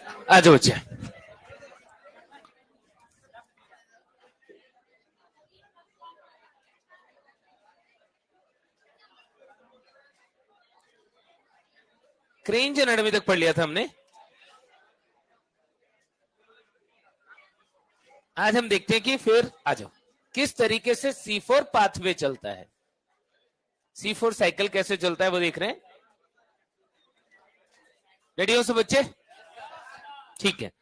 आ जाओ बच्चे। क्रेंज एनाटॉमी तक पढ़ लिया था हमने। आज हम देखते हैं कि फिर आ जाओ किस तरीके से C4 पाथवे चलता है, C4 साइकिल कैसे चलता है वो देख रहे हैं। रेडी हो सब बच्चे? ठीक है,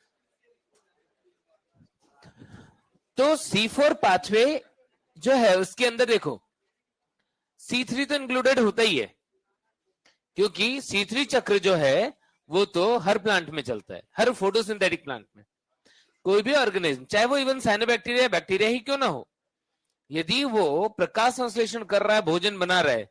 तो C4 पाथवे जो है उसके अंदर देखो C3 तो इंक्लूडेड होता ही है, क्योंकि C3 चक्र जो है वो तो हर प्लांट में चलता है, हर फोटोसिंथेटिक प्लांट में। कोई भी ऑर्गेनिज्म, चाहे वो इवन साइनोबैक्टीरिया बैक्टीरिया ही क्यों ना हो, यदि वो प्रकाश संश्लेषण कर रहा है, भोजन बना रहा है,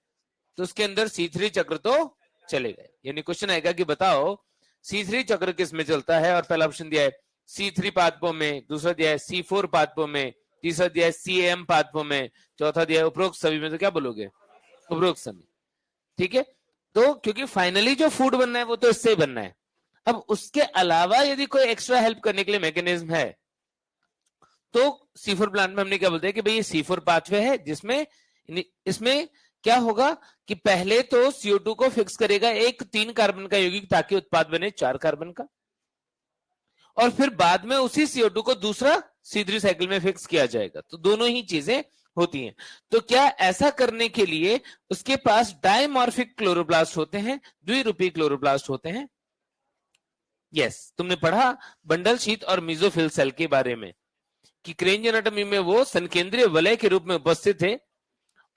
तो उसके अंदर C3 चक्र तो चलेगा। यानी क्वेश्चन आएगा कि बताओ C3 चक्र किस में चलता है, और पहला ऑप्शन दिया है C3 पादपों में, दूसरा दिया है C4 पादपों में, तीसरा दिया है CM पादपों में, चौथा दिया है उपरोक्त सभी में। तो क्या बोलोगे? उपरोक्त सभी। ठीक है, तो क्योंकि फाइनली जो फूड बनना है वो तो इससे ही बनना है। अब उसके अलावा यदि कोई एक्स्ट्रा हेल्प करने के लिए मैकेनिज्म है, तो C4 प्लांट में हमने क्या बोलते हैं कि भाई ये C4 पाथवे है, जिसमें इसमें क्या होगा कि पहले तो CO2 को फिक्स करेगा एक 3 कार्बन का यौगिक, ताकि उत्पाद बने 4 कार्बन का, और फिर बाद में उसी CO2 को दूसरा C3 साइकिल में फिक्स किया जाएगा। तो दोनों ही चीजें होती हैं। तो क्या ऐसा करने के लिए उसके पास डायमॉर्फिक क्लोरोप्लास्ट होते हैं, द्विरूपी क्लोरोप्लास्ट होते हैं। यस, तुमने पढ़ा बंडल शीथ और मीजोफिल सेल के बारे में कि क्रेंज एनाटॉमी में वो संकेंद्रीय वलय के रूप में उपस्थित थे,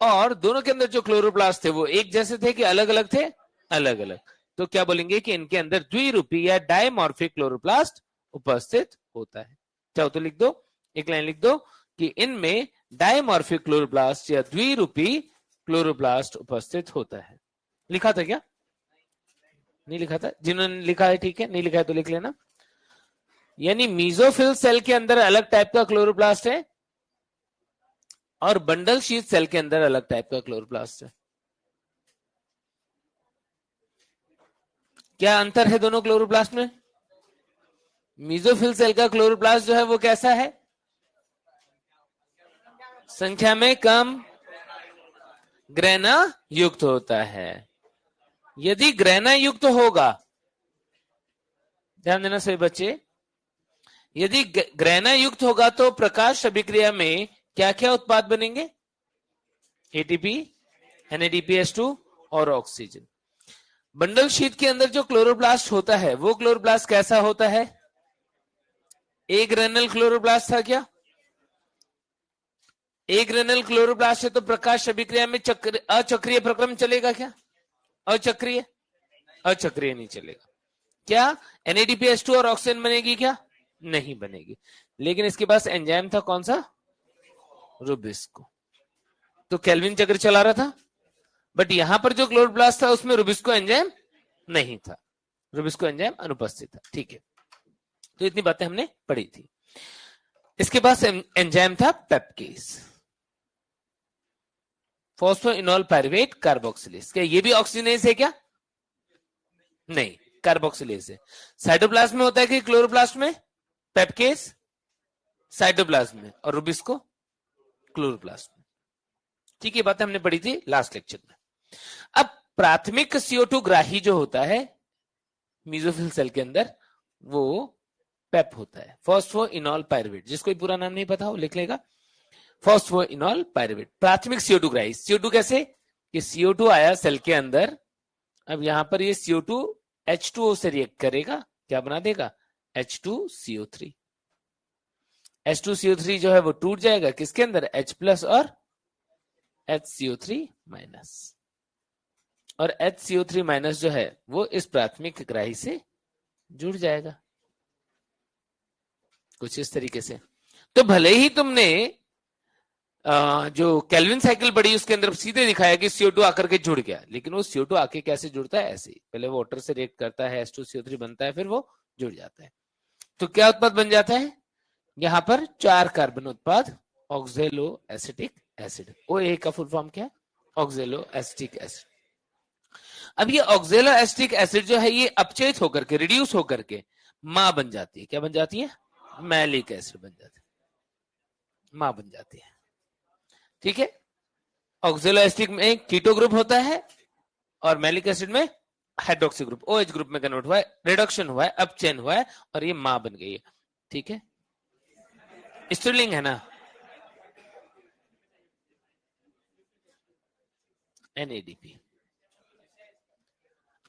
और दोनों के अंदर जो क्लोरोप्लास्ट थे वो एक जैसे थे कि अलग अलग थे? अलग अलग। तो क्या बोलेंगे कि इनके अंदर द्विरूपी या डायमॉर्फिक क्लोरोप्लास्ट उपस्थित होता है। चाहो तो लिख दो, एक लाइन लिख दो कि इनमें डायमॉर्फिक क्लोरोप्लास्ट या द्विरूपी क्लोरोप्लास्ट उपस्थित होता है। लिखा था क्या? नहीं लिखा था? जिन्होंने लिखा है ठीक है, नहीं लिखा है तो लिख लेना। यानी मीजोफिल सेल के अंदर अलग टाइप का क्लोरोप्लास्ट है, और बंडल शीथ सेल के अंदर अलग टाइप का क्लोरोप्लास्ट है। क्या अंतर है दोनों क्लोरोप्लास्ट में? मीजोफिल सेल का क्लोरोप्लास्ट जो है वो कैसा है? संख्या में कम, ग्रेना युक्त होता है। यदि ग्रेना युक्त होगा, ध्यान देना सभी बच्चे, यदि ग्रेना युक्त होगा तो प्रकाश अभिक्रिया में क्या क्या उत्पाद बनेंगे? एटीपी, NADPH2 और ऑक्सीजन। बंडल शीथ के अंदर जो क्लोरोप्लास्ट होता है वो क्लोरोप्लास्ट कैसा होता है? एक ग्रेनल क्लोरोप्लास्ट था क्या? एक ग्रेनल क्लोरोप्लास्ट है तो प्रकाश अभिक्रिया में अचक्रीय प्रक्रम चलेगा क्या? अचक्रीय? अचक्रीय नहीं चलेगा। क्या NADPH2 और ऑक्सीजन बनेगी क्या? नहीं बनेगी। लेकिन इसके पास एंजाइम था, कौन सा? रुबिस्को। तो केल्विन चक्र चला रहा था, बट यहां पर जो क्लोरोप्लास्ट था उसमें रुबिस्को एंजाइम नहीं था, रुबिस्को एंजाइम अनुपस्थित था। ठीक है, तो इतनी बातें हमने पढ़ी थी। इसके पास एंजाइम था पेप्केस, फॉस्फोइनोल पायरुवेट कार्बोक्सिलेज। क्या ये भी ऑक्सीजनेज है क्या? नहीं, कार्बोक्सिलेज है। साइटोप्लाज्म में होता है कि क्लोरोप्लास्ट में? पेप्केस साइटोप्लाज्म में, और रुबिस्को क्लोरोप्लास्ट में। ठीक है, बातें हमने पढ़ी थी लास्ट लेक्चर में। अब प्राथमिक CO2 ग्राही जो होता है मीजोफिल सेल के अंदर, वो पेप होता है, फॉस्फोइनोल पायरुवेट। जिसको पूरा नाम नहीं पता हो लिख लेगा, फॉस्फोइनोल पायरुवेट। प्राथमिक CO2 ग्राही। CO2 कैसे? कि CO2 आया सेल के अंदर, अब यहां पर ये CO2 H2O से रिएक्ट करेगा, क्या बना देगा? H2CO3। H2CO3 जो है वो टूट जाएगा किसके अंदर? H+ और HCO3-, और HCO3- जो है वो इस प्राथमिक ग्राही से जुड़ जाएगा कुछ इस तरीके से। तो भले ही तुमने जो केल्विन साइकिल पढ़ी उसके अंदर सीधे दिखाया कि CO2 आकर के जुड़ गया, लेकिन वो CO2 आके कैसे जुड़ता है? ऐसे ही, पहले वो वाटर से रिएक्ट करता है, H2CO3 बनता है, फिर वो जुड़ जाता है। तो क्या उत्पाद बन जाता है? यहां पर 4 कार्बन उत्पाद, ऑक्जेलो एसिटिक एसिड। OA का फुल फॉर्म क्या है? ऑक्जेलो एसिटिक एसिड। अब ये ऑक्जेलो एसिटिक एसिड जो है ये अपचयित होकर के, रिड्यूस होकर के मां बन जाती है। क्या बन जाती है? मैलिक एसिड बन जाती है, मां बन जाती है। ठीक है, ऑक्जेलो एसिटिक में कीटो ग्रुप होता है और मैलिक एसिड में हाइड्रोक्सी ग्रुप, OH ग्रुप में कन्वर्ट हुआ है, रिडक्शन हुआ है, अब चेन हुआ है और ये मां बन गई है। ठीक है, स्त्रीलिंग है ना, NADP।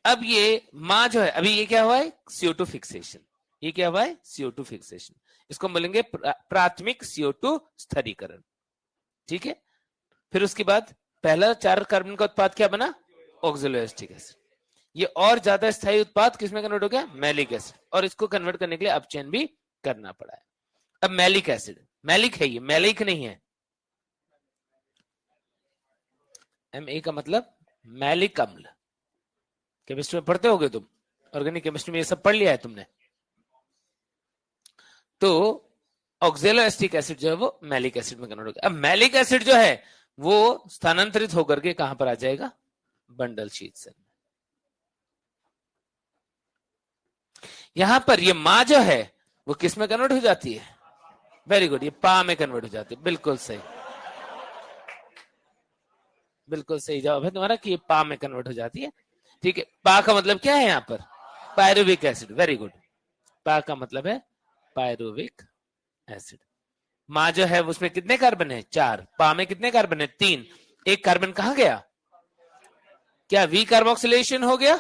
अब ये मां जो है, अभी ये क्या हुआ है? CO2 fixation. ये क्या हुआ है? CO2 fixation. इसको बोलेंगे प्राथमिक CO2 स्थिरीकरण। ठीक है, फिर उसके बाद पहला 4 कार्बन का उत्पाद क्या बना? ऑक्जेलो एसिटिक एसिड। ये और ज्यादा स्थायी उत्पाद किसमें कन्वर्ट हो गया? Malic acid. और इसको कन्वर्ट करने के लिए अपचयन भी करना पड़ा है। अब मैलिक एसिड, मैलिक है, ये मैलिक नहीं है। Ma का मतलब मैलिक अम्ल। केमिस्ट्री में पढ़ते होगे तुम, ऑर्गेनिक केमिस्ट्री में ये सब पढ़ लिया है तुमने। तो ऑक्जेलो एसिटिक एसिड जो है वो मैलिक एसिड में कन्वर्ट हो गया। अब मैलिक एसिड जो है वो स्थानांतरित होकर के कहां पर आ जाएगा? बंडल शीथ सेल में। यहां पर ये मां जो है वो किस में कन्वर्ट हो जाती है? वेरी गुड, ये पा में कन्वर्ट हो जाती है। बिल्कुल सही, बिल्कुल सही जवाब है तुम्हारा कि ये पा में कन्वर्ट हो जाती है। ठीक है, पा का मतलब क्या है यहाँ पर? Pyruvic acid. वेरी गुड, पा का मतलब है पायरुविक एसिड। मां जो है उसमें कितने कार्बन है? 4। पा में कितने कार्बन है? 3। एक कार्बन कहां गया? क्या वी कार्बोक्सिलेशन हो गया?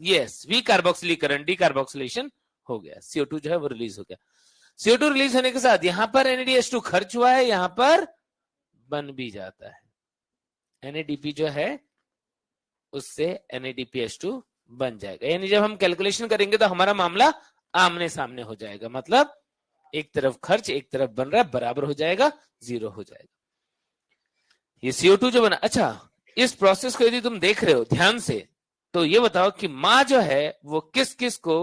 यस, वी कार्बोक्सिलीकरण, डी कार्बोक्सिलेशन हो गया। CO2 जो है वो रिलीज हो गया। CO2 रिलीज होने के साथ यहां पर NADH2 खर्च हुआ है, यहां पर बन भी जाता है। NADP जो है उससे NADPH2 बन जाएगा। यानी जब हम कैलकुलेशन करेंगे तो हमारा मामला आमने सामने हो जाएगा। मतलब एक तरफ खर्च, एक तरफ बन रहा है, बराबर हो जाएगा, 0 हो जाएगा। ये CO2 जो बना। अच्छा, इस प्रोसेस को यदि तुम देख रहे हो ध्यान से तो ये बताओ कि मां जो है वो किस किस को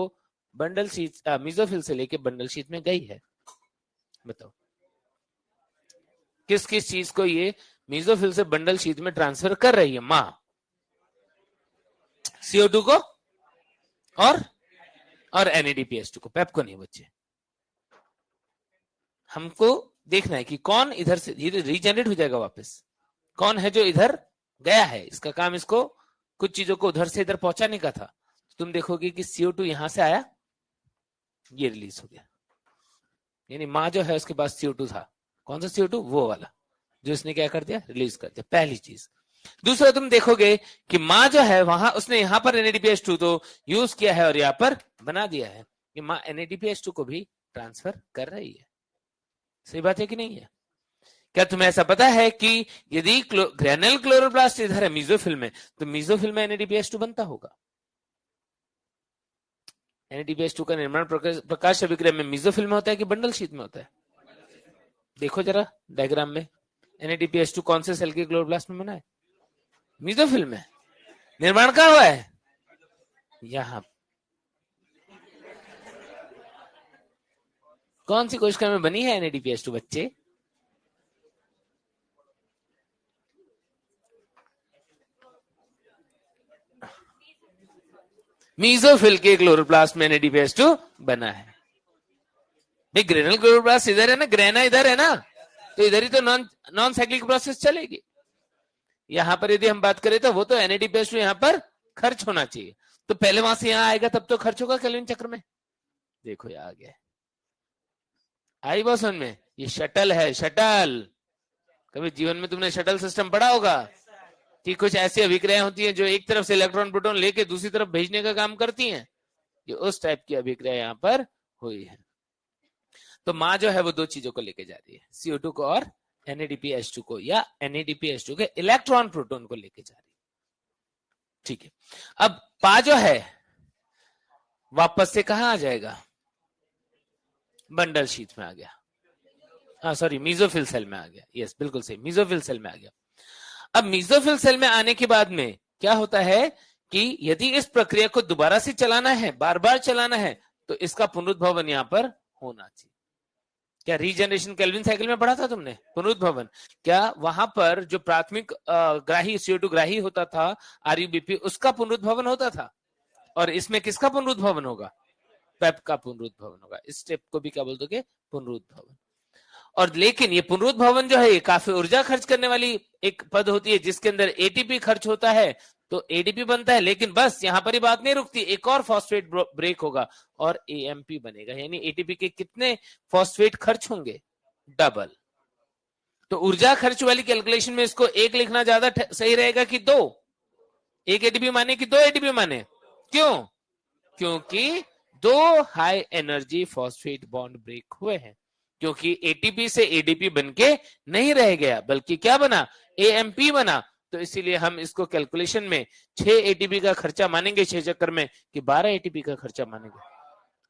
बंडल शीट, मीजोफिल से लेके बंडल शीट में गई है? बताओ किस किस चीज को ये मीजोफिल से बंडल शीट में ट्रांसफर कर रही है मां? CO2 को और NADPH2 को, पेप को नहीं बच्चे। हमको देखना है कि कौन इधर से रीजनरेट हो जाएगा वापस, कौन है जो इधर गया है। इसका काम इसको कुछ चीजों को उधर से इधर पहुंचाने का था। तुम देखोगे कि CO2 यहां से आया, ये रिलीज हो गया। यानी मां जो है उसके पास CO2 था। कौन सा CO2? वो वाला जो इसने क्या कर दिया? रिलीज कर दिया। पहली चीज। दूसरा, तुम देखोगे कि मां जो है वहां उसने यहां पर NADPH2 तो यूज किया है और यहां पर बना दिया है कि मां NADPH2 को भी ट्रांसफर कर रही है। सही बात है कि नहीं है? क्या तुम्हें ऐसा पता है कि यदि ग्रेनुल क्लोरोप्लास्ट इधर है मीजोफिल में, तो मीजोफिल में NADPH2 बनता होगा। NADPH2 का निर्माण प्रकाश अभिक्रिया में मीजोफिल में होता है कि बंडल शीट में होता है? देखो जरा डायग्राम में, NADPH2 कौन से सेल के क्लोरोप्लास्ट में बना है? मीजोफिल में। निर्माण कहां हुआ है? यहां। कौन सी कोशिका में बनी है NADPH2 बच्चे? मीजोफिल के क्लोरोप्लास्ट में NADPH2 बना है। भाई ग्रेनुल क्लोरोप्लास्ट इधर है ना, ग्रेना इधर है ना, तो इधर ही तो नॉन साइक्लिक प्रोसेस चलेगी। यहां पर यदि हम बात करें तो वो तो NADPH2 यहां पर खर्च होना चाहिए, तो पहले वहां से यहां आएगा तब तो खर्च होगा केल्विन चक्र में। देखो ये आ गया, आई बात समझ में? ये शटल है, शटल। कभी जीवन में तुमने शटल सिस्टम पढ़ा होगा कि कुछ ऐसी अभिक्रियाएं होती हैं जो एक तरफ से इलेक्ट्रॉन प्रोटॉन लेके दूसरी तरफ भेजने का काम करती हैं। ये उस टाइप की अभिक्रिया यहां पर हुई है। तो मां जो है वो दो चीजों को लेके जा रही है, CO2 को और NADPH2 को, या NADPH2 के इलेक्ट्रॉन प्रोटॉन को लेके जा रही है। ठीक है, अब पा जो है वापस से कहां आ जाएगा? बंडल शीट में आ गया। हाँ सॉरी, मीजोफिल सेल में आ गया। यस बिल्कुल सही, मीजोफिल सेल में आ गया। अब मीजोफिल सेल में आने के बाद में क्या होता है कि यदि इस प्रक्रिया को दोबारा से चलाना है, बार बार चलाना है, तो इसका पुनरुद्भवन यहां पर होना चाहिए। क्या रीजनरेशन केल्विन साइकिल में पढ़ा था तुमने? पुनरुद्भवन। क्या वहां पर जो प्राथमिक ग्राही CO2 ग्राही होता था RUBP, उसका पुनरुद्भवन होता था? और इसमें किसका पुनरुद्भवन होगा? पेप का पुनरुद्भवन होगा। इस स्टेप को भी क्या बोल दोगे? पुनरुद्भवन। और लेकिन ये पुनरुद्भवन जो है ये काफी ऊर्जा खर्च करने वाली एक पद होती है, जिसके अंदर एटीपी खर्च होता है तो एडीपी बनता है। लेकिन बस यहां पर ही बात नहीं रुकती, एक और फॉस्फेट ब्रेक होगा और एएमपी बनेगा, यानी एटीपी के कितने फॉस्फेट खर्च होंगे? डबल। तो ऊर्जा खर्च वाली कैलकुलेशन में इसको एक लिखना ज्यादा सही रहेगा कि दो? एक एटीपी माने कि दो एटीपी माने? क्यों? क्योंकि दो high energy phosphate bond break हुए हैं, क्योंकि एटीपी से एडीपी बनके नहीं रह गया, बल्कि क्या बना? एएमपी बना। तो इसीलिए हम इसको कैलकुलेशन में 6 एटीपी का खर्चा मानेंगे 6 चक्कर में, कि 12 एटीपी का खर्चा मानेंगे,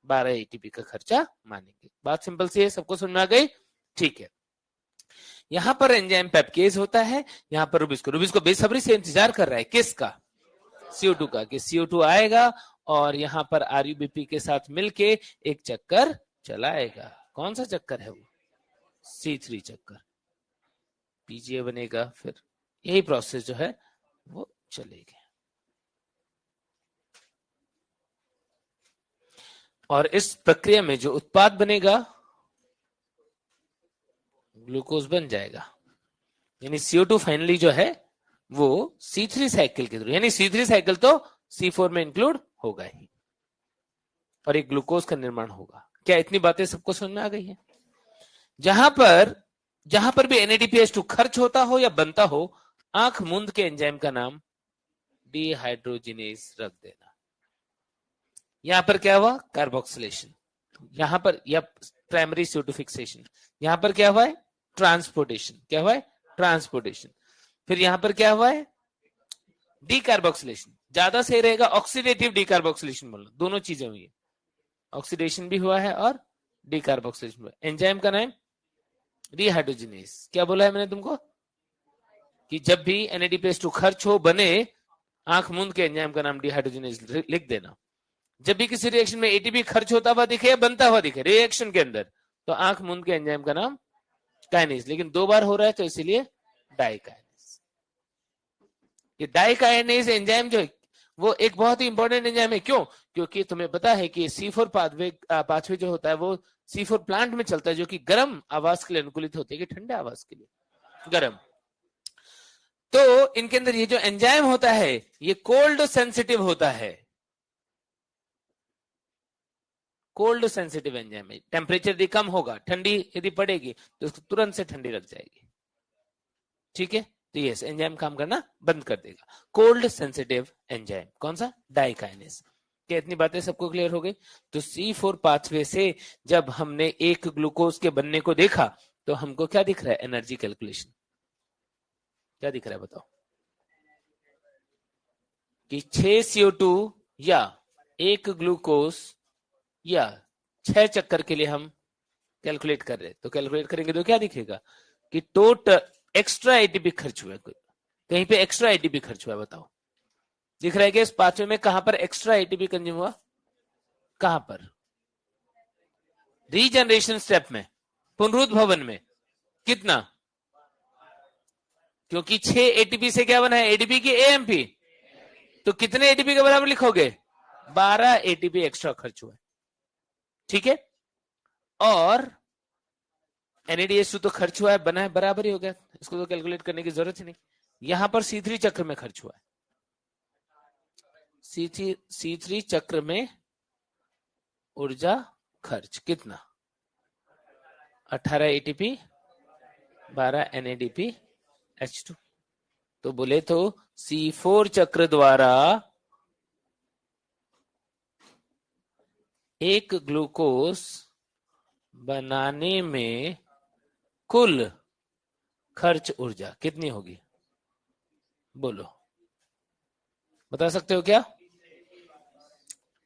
12 एटीपी का खर्चा मानेंगे। बात सिंपल सी है, सबको समझ में आ गई? ठीक है। यहां पर एंजाइम पेप्केज होता है, यहां पर रूबिस को बेसब्री से इंतजार कर रहा है, किसका? CO2 का, कि CO2 आएगा और यहां पर आरयूबीपी के साथ मिलके एक चक्कर चलाएगा। कौन सा चक्कर है वो? C3 चक्कर। पीजीए बनेगा, फिर यही प्रोसेस जो है वो चलेगी। और इस प्रक्रिया में जो उत्पाद बनेगा ग्लूकोज बन जाएगा, यानी CO2 फाइनली जो है वो C3 साइकिल के थ्रू, यानी C3 साइकिल तो C4 में इंक्लूड होगा ही और एक ग्लूकोज का निर्माण होगा। क्या इतनी बातें सबको समझ में आ गई है? जहां पर भी NADPH2 खर्च होता हो या बनता हो, आंख मूंद के एंजाइम का नाम डिहाइड्रोजिनेज रख देना। यहां पर क्या हुआ? कार्बोक्सिलेशन। यहां पर या प्राइमरी CO2 फिक्सेशन। यहां पर क्या हुआ है? ट्रांसपोर्टेशन। क्या हुआ है? ट्रांसपोर्टेशन। फिर यहां पर क्या हुआ है? डीकार्बोक्सिलेशन। ज्यादा सही रहेगा ऑक्सीडेटिव डीकार्बोक्सिलेशन बोलना, दोनों चीजें हुई है, ऑक्सीडेशन भी हुआ है और डीकार्बोक्सिलेशन हुआ। एंजाइम का नाम डिहाइड्रोजिनेज। क्या बोला है मैंने तुमको? कि जब भी NADPH2 खर्च हो, बने, आंख मूंद के एंजाइम का नाम डिहाइड्रोजिनेज लिख देना। जब भी किसी रिएक्शन में एटीपी खर्च होता हुआ दिखे या बनता हुआ दिखे रिएक्शन के अंदर, तो आंख मूंद के एंजाइम का नाम काइनेज। लेकिन 2 बार हो रहा है तो इसीलिए डाइकाइनेज। ये डाइकाइनेज एंजाइम जो है वो एक बहुत ही इंपॉर्टेंट एंजाइम है। क्यों? क्योंकि तुम्हें पता है कि C4 पाथवे जो होता है वो C4 प्लांट में चलता है, जो कि गर्म आवास के लिए अनुकूलित होते हैं कि ठंडे आवास के लिए? गर्म। तो इनके अंदर ये जो एंजाइम होता है ये कोल्ड सेंसिटिव होता है। कोल्ड सेंसिटिव एंजाइम है। टेम्परेचर यदि कम होगा, ठंडी यदि पड़ेगी तो उसको तुरंत से ठंडी लग जाएगी। ठीक है, तो यस, एंजाइम काम करना बंद कर देगा। कोल्ड सेंसिटिव एंजाइम कौन सा? डाइकाइनेज। क्या इतनी बातें सबको क्लियर हो गई? तो C4 पाथवे से जब हमने एक ग्लूकोज के बनने को देखा तो हमको क्या दिख रहा है? Energy calculation. क्या दिख रहा है बताओ? कि 6 CO2 या एक ग्लूकोज या 6 चक्कर के लिए हम कैलकुलेट कर रहे, तो कैलकुलेट करेंगे तो क्या दिखेगा? कि टोटल एक्स्ट्रा एटीपी खर्च हुआ है, कहीं पे एक्स्ट्रा एटीपी खर्च हुआ है, बताओ? दिख रहा है कि इस पाथवे में कहां पर एक्स्ट्रा एटीपी कंज्यूम हुआ? कहां पर? रीजनरेशन स्टेप में, पुनरुद्भवन में। कितना? क्योंकि 6 एटीपी से क्या बना है? एडीपी की एएमपी। तो कितने एटीपी के बराबर लिखोगे? 12 एटीपी एक्स्ट्रा खर्च हुआ है। ठीक है, और NADH2 तो खर्च हुआ है, बना है, बराबर ही हो गया, इसको तो कैलकुलेट करने की जरूरत ही नहीं। यहां पर C3 चक्र में खर्च हुआ है। C3 चक्र में ऊर्जा खर्च कितना? 18 एटीपी, 12 NADPH2। तो बोले तो C4 चक्र द्वारा एक ग्लूकोज बनाने में कुल खर्च ऊर्जा कितनी होगी? बोलो, बता सकते हो क्या?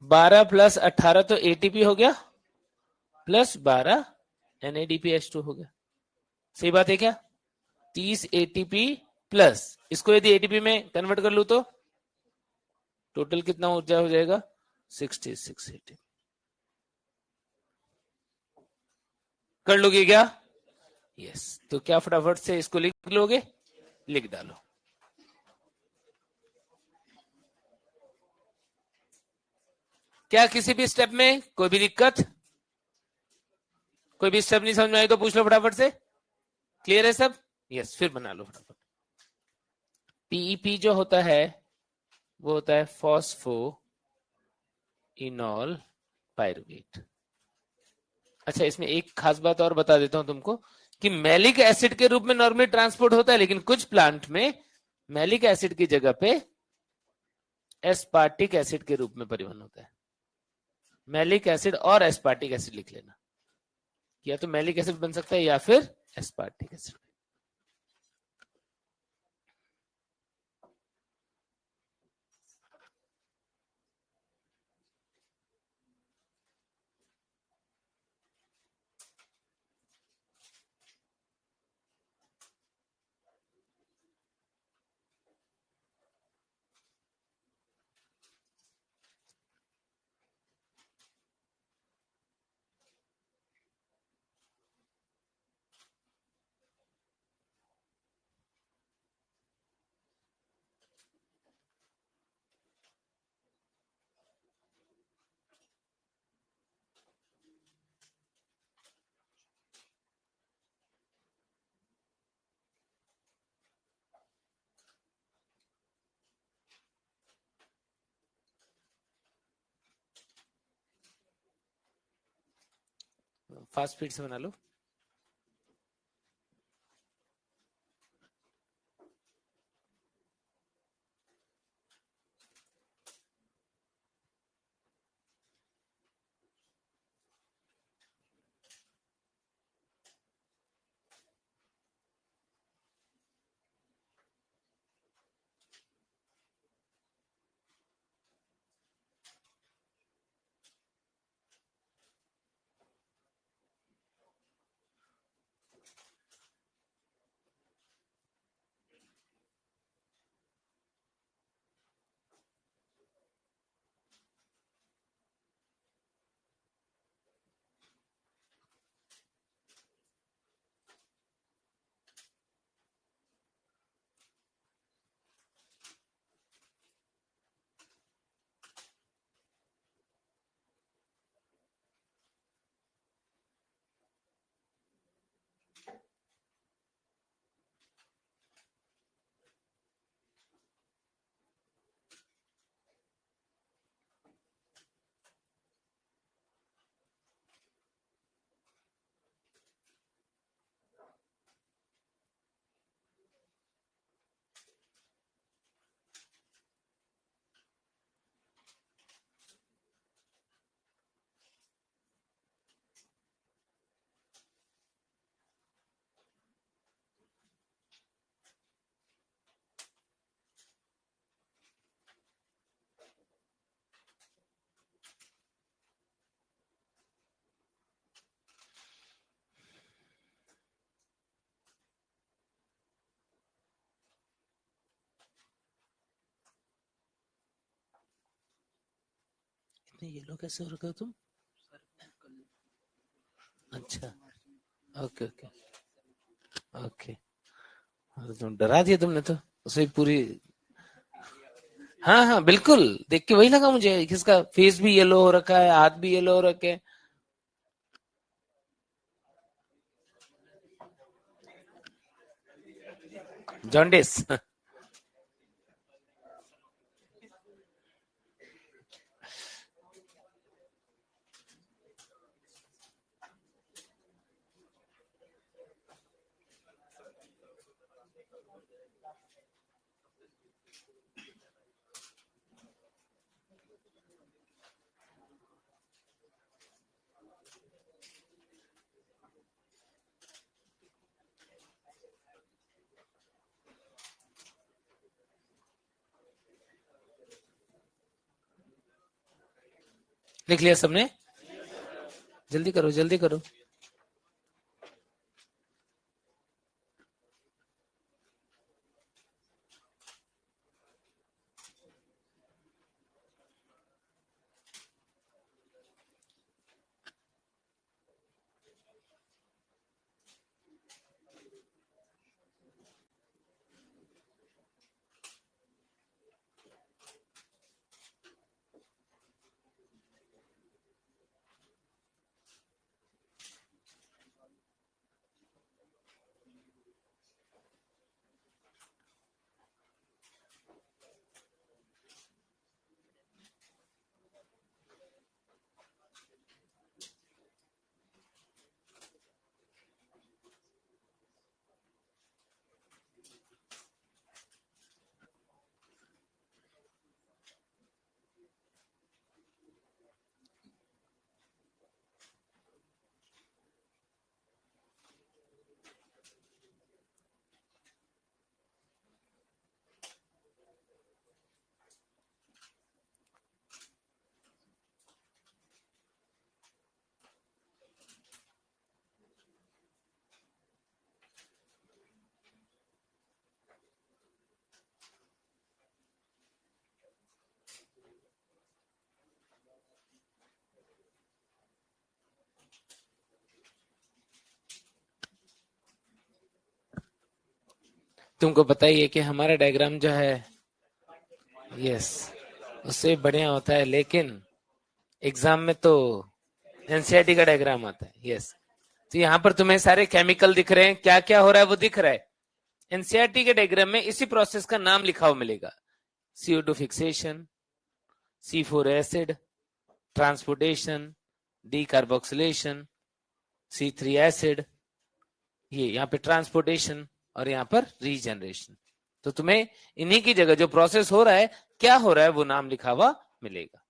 12 + 18 तो एटीपी हो गया, प्लस 12 NADPH2 हो गया। सही बात है क्या? 30 एटीपी प्लस, इसको यदि एटीपी में कन्वर्ट कर लू तो टोटल कितना ऊर्जा हो जाएगा? 66 एटीपी। कर लोगे क्या? यस। तो क्या फटाफट से इसको लिख लोगे? लिख डालो। क्या किसी भी स्टेप में कोई भी दिक्कत? कोई भी स्टेप नहीं समझ में आई तो पूछ लो फटाफट से। क्लियर है सब? यस, फिर बना लो फटाफट। पीईपी जो होता है वो होता है फॉस्फो इनॉल पायरुवेट। अच्छा, इसमें एक खास बात और बता देता हूं तुमको कि मैलिक एसिड के रूप में नॉर्मली ट्रांसपोर्ट होता है, लेकिन कुछ प्लांट में मैलिक एसिड की जगह पे एस्पार्टिक एसिड के रूप में परिवहन होता है। मैलिक एसिड और एस्पार्टिक एसिड लिख लेना, या तो मैलिक एसिड बन सकता है या फिर एस्पार्टिक एसिड। फास्ट स्पीड से बना लो। इतने येलो कैसे हो रखा हो तुम? अच्छा, ओके ओके ओके। तुम डरा दिया तुमने तो उसे पूरी। हाँ हाँ बिल्कुल, देख के वही लगा मुझे किसका फेस भी येलो हो रखा है, हाथ भी येलो हो रखे हैं। जॉन्डिस। लिख लिया सबने? जल्दी करो जल्दी करो। तुमको पता ही है कि हमारा डायग्राम जो है यस उससे बढ़िया होता है, लेकिन एग्जाम में तो एनसीईआरटी का डायग्राम आता है। यस, तो यहाँ पर तुम्हें सारे केमिकल दिख रहे हैं, क्या क्या हो रहा है वो दिख रहा है। एनसीईआरटी के डायग्राम में इसी प्रोसेस का नाम लिखा हुआ मिलेगा, CO2 fixation, C4 acid, transportation, decarboxylation, C3 acid, ये यहाँ पे ट्रांसपोर्टेशन और यहाँ पर रीजनरेशन। तो तुम्हें इन्हीं की जगह जो प्रोसेस हो रहा है, क्या हो रहा है, वो नाम लिखा हुआ मिलेगा।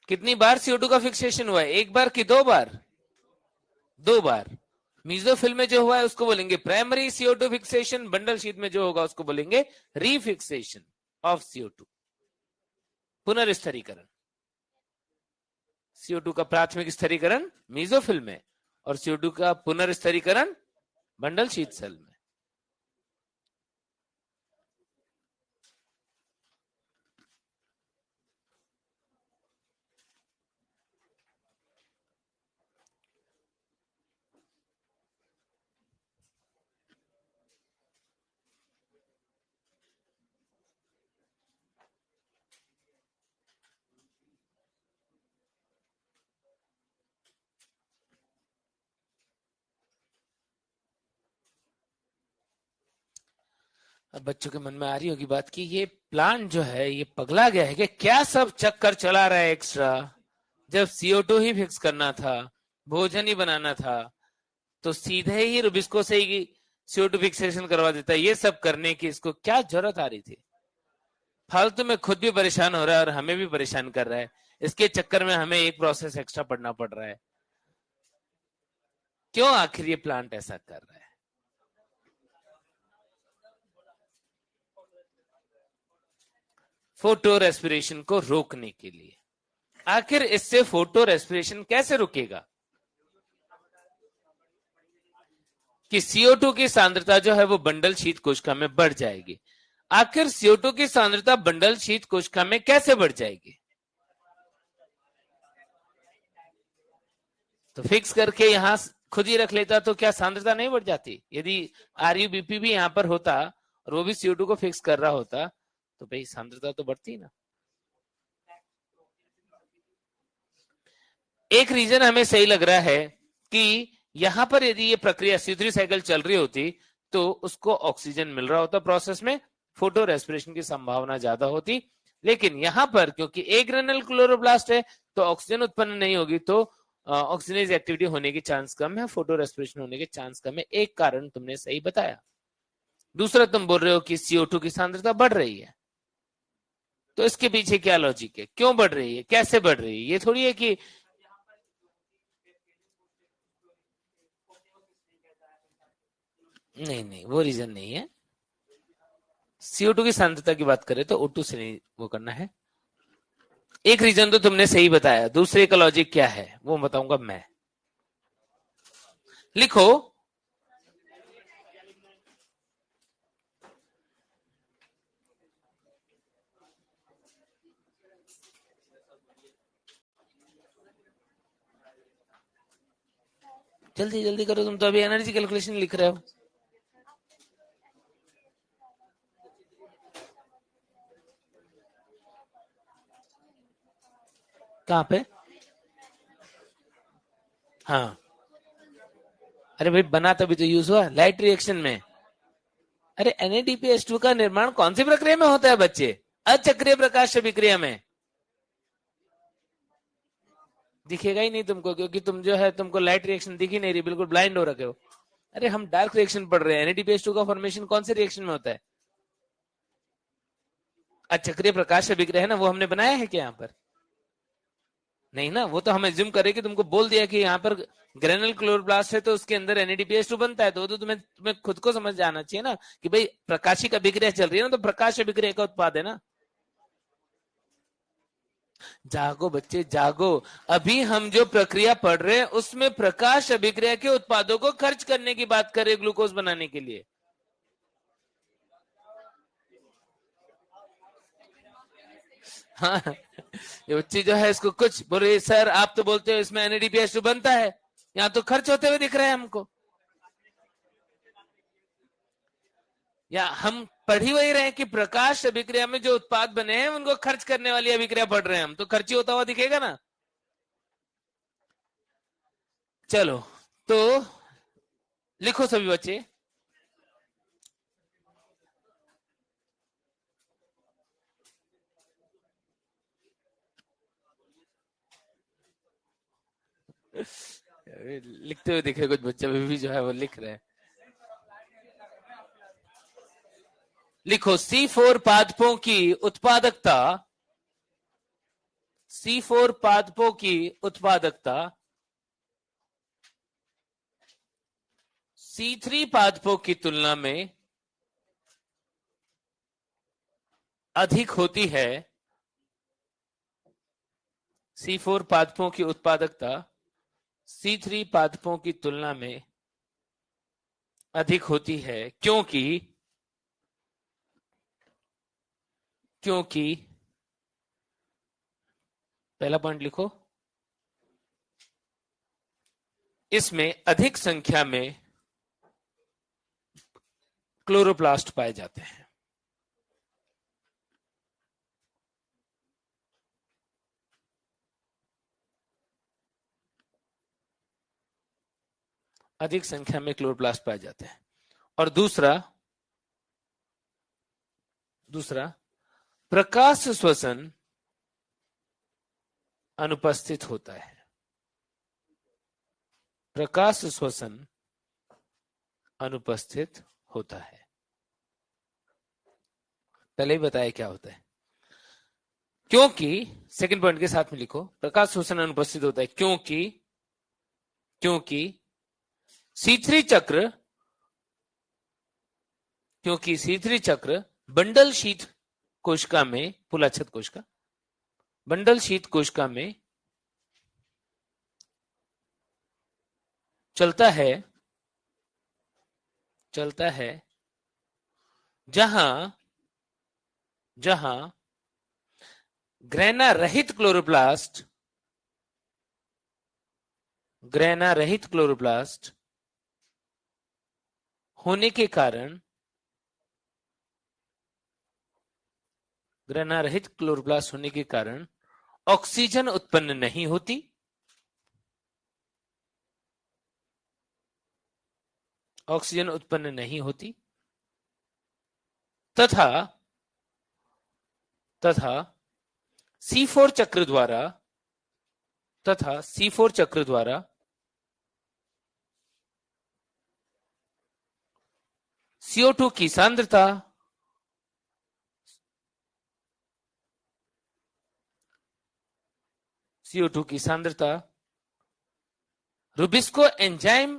कितनी बार CO2 का फिक्सेशन हुआ है, एक बार कि दो बार? दो बार। मीजोफिल में जो हुआ है उसको बोलेंगे primary CO2 fixation, bundle sheath में जो होगा उसको बोलेंगे रीफिक्सेशन ऑफ CO2, पुनर्स्थिरीकरण। CO2 का प्राथमिक स्थिरीकरण मीजोफिल में और CO2 का पुनर्स्थिरीकरण बंडल शीट सेल में। अब बच्चों के मन में आ रही होगी बात कि ये प्लांट जो है ये पगला गया है कि क्या सब चक्कर चला रहा है एक्स्ट्रा, जब CO2 ही फिक्स करना था, भोजन ही बनाना था, तो सीधे ही रुबिस्को से ही CO2 फिक्सेशन करवा देता है। ये सब करने की इसको क्या जरूरत आ रही थी? फालतू में खुद भी परेशान हो रहा है और हमें भी परेशान कर रहा है। इसके चक्कर में हमें एक प्रोसेस एक्स्ट्रा पढ़ना पड़ रहा है। क्यों आखिर ये प्लांट ऐसा कर रहा है? फोटो रेस्पिरेशन को रोकने के लिए। आखिर इससे फोटो रेस्पिरेशन कैसे रुकेगा? कि CO2 की सांद्रता जो है वो बंडल शीत कोशिका में बढ़ जाएगी। आखिर CO2 की सांद्रता बंडल शीत कोशिका में कैसे बढ़ जाएगी? तो फिक्स करके यहां खुद ही रख लेता तो क्या सांद्रता नहीं बढ़ जाती? यदि RUBP भी यहां पर होता और वो भी CO2 को फिक्स कर रहा होता तो भाई सांद्रता तो बढ़ती ना। एक रीजन हमें सही लग रहा है कि यहां पर यदि ये प्रक्रिया C3 साइकिल चल रही होती तो उसको ऑक्सीजन मिल रहा होता प्रोसेस में, फोटो रेस्पिरेशन की संभावना ज्यादा होती। लेकिन यहां पर क्योंकि एक ग्रेनुल क्लोरोब्लास्ट है तो ऑक्सीजन उत्पन्न नहीं होगी, तो ऑक्सीजनेज एक्टिविटी होने की चांस कम है, फोटो रेस्पिरेशन होने के चांस कम है। एक कारण तुमने सही बताया। दूसरा तुम बोल रहे हो कि CO2 की सांद्रता बढ़ रही है, तो इसके पीछे क्या लॉजिक है, क्यों बढ़ रही है, कैसे बढ़ रही है? ये थोड़ी है कि नहीं नहीं वो रीजन नहीं है। CO2 की सांद्रता की बात करें तो O2 से नहीं वो करना है। एक रीजन तो तुमने सही बताया, दूसरे का लॉजिक क्या है वो बताऊंगा मैं। लिखो जल्दी जल्दी करो, तुम तो अभी एनर्जी कैलकुलेशन लिख रहे हो। कहाँ पे? हाँ, अरे भाई बना तभी तो यूज हुआ लाइट रिएक्शन में। अरे NADPH2 का निर्माण कौन सी प्रक्रिया में होता है बच्चे? अचक्रीय प्रकाश अभिक्रिया में। दिखेगा ही नहीं तुमको, क्योंकि तुम जो है तुमको लाइट रिएक्शन दिख ही नहीं रही, बिल्कुल ब्लाइंड हो रखे हो। अरे हम डार्क रिएक्शन पढ़ रहे हैं, NADPH2 का फॉर्मेशन कौन से रिएक्शन में होता है? अचक्रीय प्रकाश अभिक्रिया है ना, वो हमने बनाया है क्या यहाँ पर? नहीं ना, वो तो हम एज्यूम करें कि तुमको बोल दिया कि यहाँ पर ग्रेनुल क्लोरोप्लास्ट है तो उसके अंदर NADPH2 बनता है, तो वो तो तुम्हें खुद को समझ जाना चाहिए ना कि भाई प्रकाशिक अभिक्रिया चल रही है ना, तो प्रकाश अभिक्रिया का उत्पाद है ना। जागो बच्चे जागो, अभी हम जो प्रक्रिया पढ़ रहे हैं उसमें प्रकाश अभिक्रिया के उत्पादों को खर्च करने की बात करें ग्लूकोज बनाने के लिए। हाँ, ये बच्ची जो है इसको कुछ बोल रही है, सर आप तो बोलते हो इसमें NADPH2 बनता है, यहाँ तो खर्च होते हुए दिख रहे हैं हमको। या हम पढ़ ही वही रहे हैं कि प्रकाश अभिक्रिया में जो उत्पाद बने हैं उनको खर्च करने वाली अभिक्रिया पढ़ रहे हैं हम, तो खर्ची होता हुआ दिखेगा ना। चलो तो लिखो सभी बच्चे। लिखते हुए दिखे कुछ बच्चे अभी भी जो है वो लिख रहे हैं। लिखो C4 पादपों की उत्पादकता, C4 पादपों की उत्पादकता C3 पादपों की तुलना में अधिक होती है। C4 पादपों की उत्पादकता C3 पादपों की तुलना में अधिक होती है क्योंकि पहला पॉइंट लिखो, इसमें अधिक संख्या में क्लोरोप्लास्ट पाए जाते हैं। अधिक संख्या में क्लोरोप्लास्ट पाए जाते हैं। और दूसरा प्रकाश श्वसन अनुपस्थित होता है। प्रकाश श्वसन अनुपस्थित होता है। पहले ही बताया क्या होता है, क्योंकि सेकंड पॉइंट के साथ में लिखो, प्रकाश श्वसन अनुपस्थित होता है क्योंकि C3 चक्र बंडल शीत कोशिका में, पुलाच्छद कोशिका, बंडल शीत कोशिका में चलता है जहां ग्रेना रहित क्लोरोप्लास्ट होने के कारण, ग्रेना रहित क्लोरोप्लास्ट होने के कारण ऑक्सीजन उत्पन्न नहीं होती। ऑक्सीजन उत्पन्न नहीं होती तथा C4 चक्र द्वारा CO2 की सांद्रता रुबिस्को एंजाइम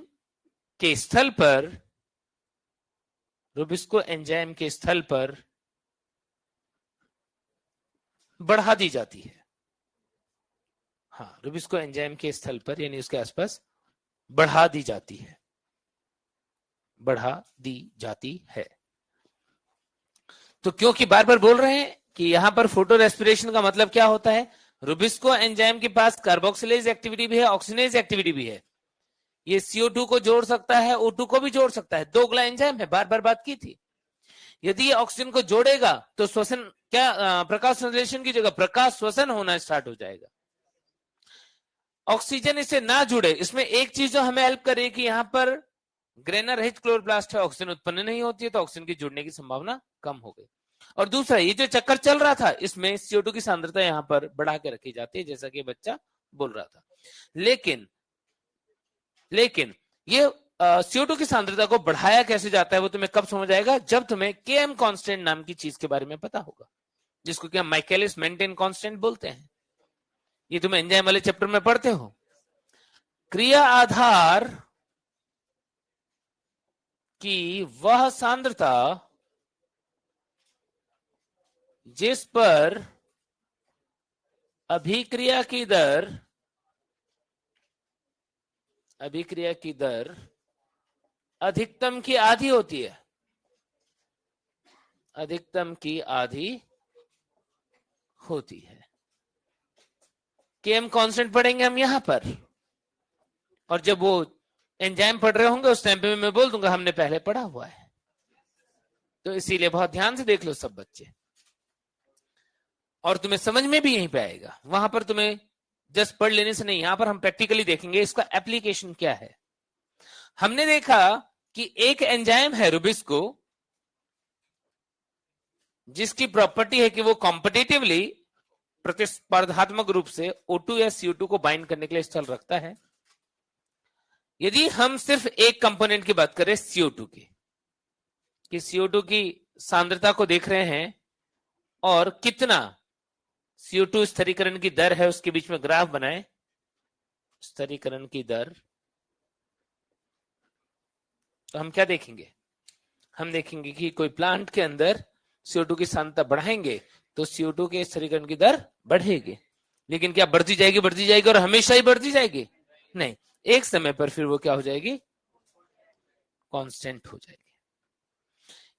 के स्थल पर बढ़ा दी जाती है। हाँ, रुबिस्को एंजाइम के स्थल पर यानी उसके आसपास बढ़ा दी जाती है। तो क्योंकि बार बार बोल रहे हैं कि यहां पर फोटो रेस्पिरेशन का मतलब क्या होता है, रुबिस्को एंजाइम के पास कार्बोक्सिलेज एक्टिविटी भी है, ऑक्सीजनेज एक्टिविटी भी है। ये CO2 को जोड़ सकता है, O2 को भी जोड़ सकता है, दोगला एंजाइम है, बार बार बात की थी। यदि ये ऑक्सीजन को जोड़ेगा तो श्वसन क्या, प्रकाश संश्लेषण की जगह प्रकाश श्वसन होना स्टार्ट हो जाएगा। ऑक्सीजन इसे ना जुड़े, इसमें एक चीज जो हमें हेल्प करे कि यहां पर ग्रेना रहित क्लोरोप्लास्ट है, ऑक्सीजन उत्पन्न नहीं होती है, तो ऑक्सीजन की जुड़ने की संभावना कम हो गई। और दूसरा, ये जो चक्कर चल रहा था इसमें CO2 की सांद्रता यहां पर बढ़ा के रखी जाती है, जैसा कि बच्चा बोल रहा था। लेकिन ये CO2 की सांद्रता को बढ़ाया कैसे जाता है वो तुम्हें कब समझ आएगा, जब तुम्हें Km कांस्टेंट नाम की चीज के बारे में पता होगा, जिसको क्या माइकेलिस मेंटेन कांस्टेंट बोलते हैं। ये तुम एंजाइम वाले चैप्टर में पढ़ते हो। क्रिया आधार की वह सांद्रता जिस पर अभिक्रिया की दर अधिकतम की आधी होती है, होती है। Km कांस्टेंट पढ़ेंगे हम यहां पर, और जब वो एंजाइम पढ़ रहे होंगे उस टाइम पे मैं बोल दूंगा हमने पहले पढ़ा हुआ है। तो इसीलिए बहुत ध्यान से देख लो सब बच्चे, और तुम्हें समझ में भी यहीं पे आएगा। वहां पर तुम्हें जस्ट पढ़ लेने से नहीं, यहां पर हम प्रैक्टिकली देखेंगे इसका एप्लीकेशन क्या है। हमने देखा कि एक एंजाइम है रुबिस्को, जिसकी प्रॉपर्टी है कि वो कॉम्पिटिटिवली, प्रतिस्पर्धात्मक रूप से O2 या CO2 को बाइंड करने के लिए स्थल रखता है। यदि हम सिर्फ एक कंपोनेंट की बात करें CO2 की, कि CO2 की सांद्रता को देख रहे हैं और कितना CO2 स्थिरीकरण की दर है, उसके बीच में ग्राफ बनाए। स्थिरीकरण की दर, तो हम क्या देखेंगे, हम देखेंगे कि कोई प्लांट के अंदर CO2 की सांद्रता बढ़ाएंगे तो CO2 के स्थिरीकरण की दर बढ़ेगी। लेकिन क्या बढ़ती जाएगी और हमेशा ही बढ़ती जाएगी? नहीं, एक समय पर फिर वो क्या हो जाएगी, कांस्टेंट हो जाएगी।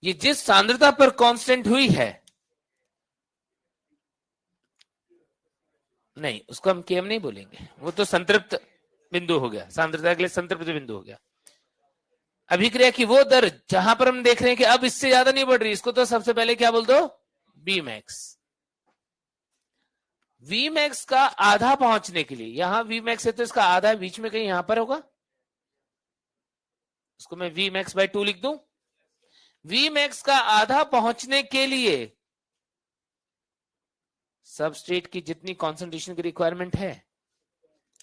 ये जिस सांद्रता पर कांस्टेंट हुई है, नहीं उसको हम Km नहीं बोलेंगे, वो तो संतृप्त बिंदु हो गया, सांद्रता के लिए संतृप्त बिंदु हो गया। अभिक्रिया की वो दर जहां पर हम देख रहे हैं कि अब इससे ज्यादा नहीं बढ़ रही, इसको तो सबसे पहले क्या बोल दो, Vmax। Vmax का आधा पहुंचने के लिए, यहां Vmax है तो इसका आधा बीच में कहीं यहां पर होगा, उसको मैं Vmax/2 लिख दूं। Vmax का आधा पहुंचने के लिए सबस्ट्रेट की जितनी कॉन्सेंट्रेशन की रिक्वायरमेंट है,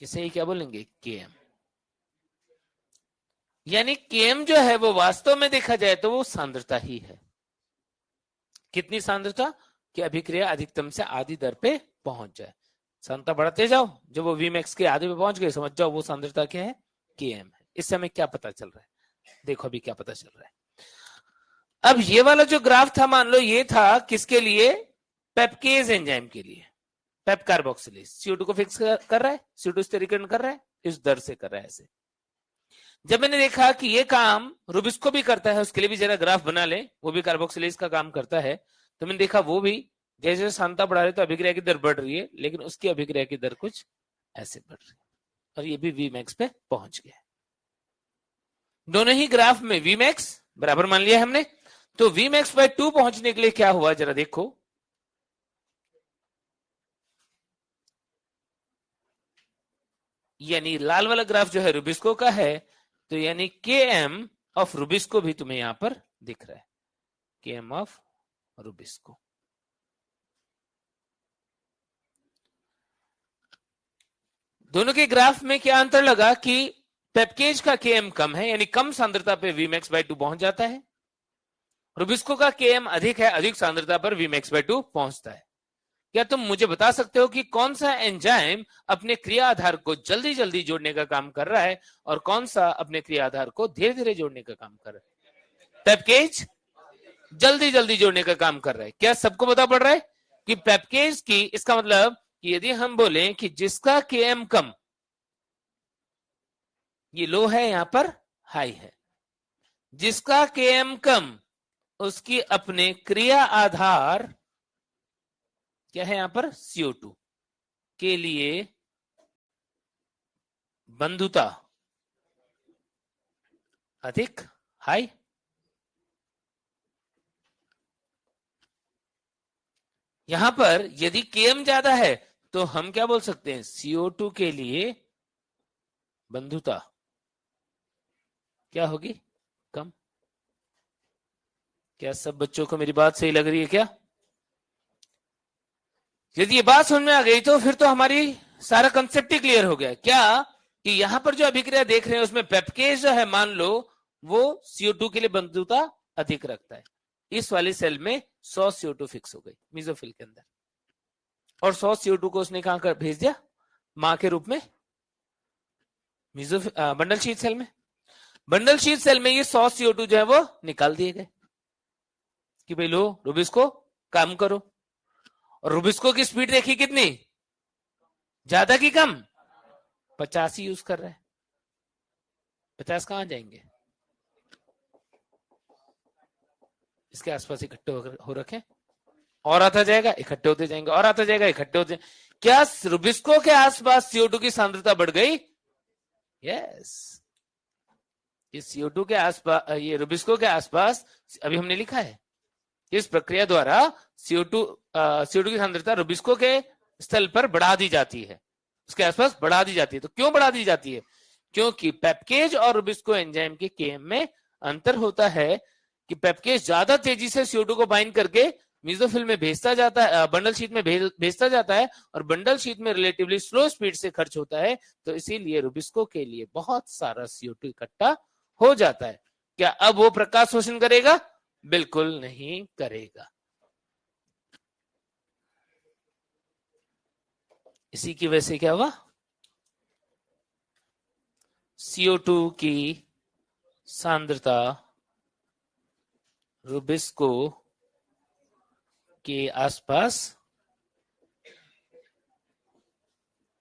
इसे ही क्या बोलेंगे, Km। यानी Km जो है वो वास्तव में देखा जाए तो वो सांद्रता ही है। कितनी सांद्रता, कि अभिक्रिया अधिकतम से आधी दर पे पहुंच जाए। सांद्रता बढ़ाते जाओ, जब वो Vmax के आधे पे पहुंच गए, समझ जाओ वो सांद्रता क्या है, Km है। इससे हमें क्या पता चल रहा है, देखो अभी क्या पता चल रहा है। अब ये वाला जो ग्राफ था, मान लो ये था किसके लिए, पेप्केज एंजाइम के लिए, पेप कार्बोक्सिलेज। CO2 को फिक्स कर रहा है, CO2 स्थिरीकरण कर रहा है, इस दर से कर रहा है ऐसे। जब मैंने देखा कि ये काम रुबिस्को भी करता है, उसके लिए भी जरा ग्राफ बना ले, वो भी कार्बोक्सिलेज का काम करता है, तो मैंने देखा वो भी जैसे सांद्रता बढ़ा रहे तो अभिक्रिया की दर बढ़ रही है, लेकिन उसकी अभिक्रिया की दर कुछ ऐसे बढ़ रही है, और ये भी Vmax पे पहुंच गया। दोनों ही ग्राफ में Vmax बराबर मान लिया हमने। तो Vmax/2 पहुंचने के लिए क्या हुआ, जरा देखो। यानी लाल वाला ग्राफ जो है रुबिस्को का है, तो यानी Km ऑफ रुबिस्को भी तुम्हें यहां पर दिख रहा है, Km ऑफ रुबिस्को। दोनों के ग्राफ में क्या अंतर लगा कि पेप्केज का Km कम है, यानी कम सांद्रता पे Vmax/2 पहुंच जाता है। रुबिस्को का Km अधिक है, अधिक सांद्रता पर Vmax/2 पहुंचता है। क्या तुम मुझे बता सकते हो कि कौन सा एंजाइम अपने क्रिया आधार को जल्दी जल्दी जोड़ने का काम कर रहा है और कौन सा अपने क्रिया आधार को धीरे धीरे जोड़ने का काम कर रहा है? पेप्केज जल्दी जल्दी जोड़ने का काम कर रहा है। क्या सबको पता पड़ रहा है कि पेप्केज की, इसका मतलब कि यदि हम बोले कि जिसका Km कम, ये लो है, यहां पर हाई है, जिसका Km कम उसकी अपने क्रिया आधार क्या है, यहां पर CO2 के लिए बंधुता अधिक, हाई। यहां पर यदि Km ज्यादा है तो हम क्या बोल सकते हैं, CO2 के लिए बंधुता क्या होगी, कम। क्या सब बच्चों को मेरी बात सही लग रही है क्या? यदि ये बात समझ में आ गई तो फिर तो हमारी सारा कंसेप्ट ही क्लियर हो गया। क्या कि यहां पर जो अभिक्रिया देख रहे हैं उसमें पेप्केज जो है, मान लो वो CO2 के लिए बंधुता अधिक रखता है। इस वाली सेल में 100 CO2 फिक्स हो गई मीजोफिल के अंदर, और 100 CO2 को उसने कहां कर भेज दिया, मां के रूप में बंडल शीट सेल में। बंडल शीट सेल में ये 100 CO2 जो है वो निकाल दिए गए कि भाई लो रुबिस्को काम करो। और रुबिस्को की स्पीड देखी कितनी, ज्यादा की कम, 50 ही यूज कर रहा है। 50 कहां जाएंगे, इसके आसपास इकट्ठे हो रखे। और आता जाएगा, इकट्ठे होते जाएंगे, और आता जाएगा, इकट्ठे होते जाएंगे। क्या रुबिस्को के आसपास CO2 की सांद्रता बढ़ गई? यस। इस CO2 के आसपास, ये रुबिस्को के आसपास अभी हमने लिखा है, इस प्रक्रिया द्वारा CO2 की सांद्रता रुबिस्को के स्थल पर बढ़ा दी जाती है, उसके आसपास बढ़ा दी जाती है। तो क्यों बढ़ा दी जाती है? क्योंकि पेप्केज और रुबिस्को एंजाइम के केएम में अंतर होता है कि पेप्केज ज्यादा तेजी से CO2 को बाइंड करके मीजोफिल में भेजता जाता है, बंडल शीट में भेजता जाता है, और बंडल शीट में रिलेटिवली स्लो स्पीड से खर्च होता है। तो इसीलिए रुबिस्को के लिए बहुत सारा CO2 इकट्ठा हो जाता है। क्या अब वो प्रकाश शोषण करेगा? बिल्कुल नहीं करेगा। इसी की वजह से क्या हुआ, CO2 की सांद्रता रुबिस्को के आसपास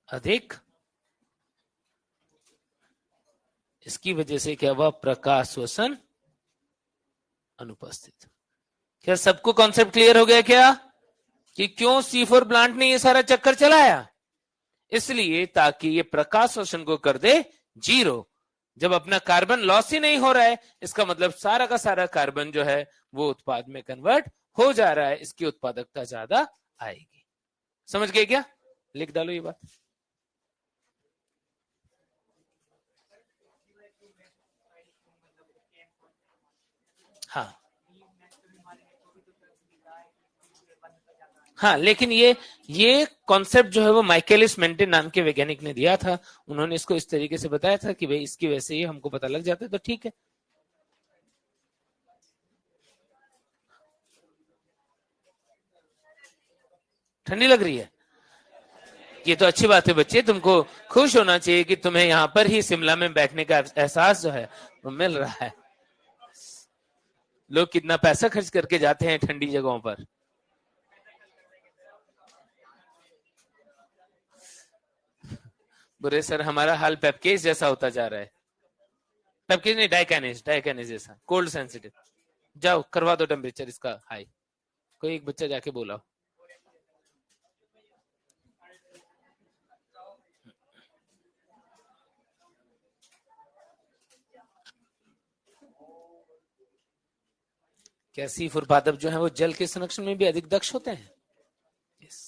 अधिक, इसकी वजह से क्या हुआ, प्रकाश शोषण अनुपस्थित। क्या सबको कॉन्सेप्ट क्लियर हो गया क्या, कि क्यों C4 प्लांट ने ये सारा चक्कर चलाया? इसलिए ताकि ये प्रकाश शोषण को कर दे जीरो। जब अपना कार्बन लॉस ही नहीं हो रहा है, इसका मतलब सारा का सारा कार्बन जो है वो उत्पाद में कन्वर्ट हो जा रहा है, इसकी उत्पादकता ज्यादा आएगी। समझ गए क्या? लिख डालो ये बात। हाँ हाँ, लेकिन ये कॉन्सेप्ट जो है वो माइकेलिस मेंटेन नाम के वैज्ञानिक ने दिया था। उन्होंने इसको इस तरीके से बताया था कि भाई इसकी वजह से ही हमको पता लग जाता है, तो ठीक है। ठंडी लग रही है? ये तो अच्छी बात है बच्चे, तुमको खुश होना चाहिए कि तुम्हें यहाँ पर ही शिमला में बैठने का एहसास जो है वो मिल रहा है। लोग कितना पैसा खर्च करके जाते हैं ठंडी जगहों पर। बुरे सर, हमारा हाल पेपकेज जैसा होता जा रहा है। पेपकेज नहीं, डाइकैनिस, डाइकैनिस जैसा, कोल्ड सेंसिटिव। जाओ करवा दो टेम्परेचर इसका हाई, कोई एक बच्चा जाके बोला। कैसी फुरपादप जो है वो जल के संरक्षण में भी अधिक दक्ष होते हैं। yes.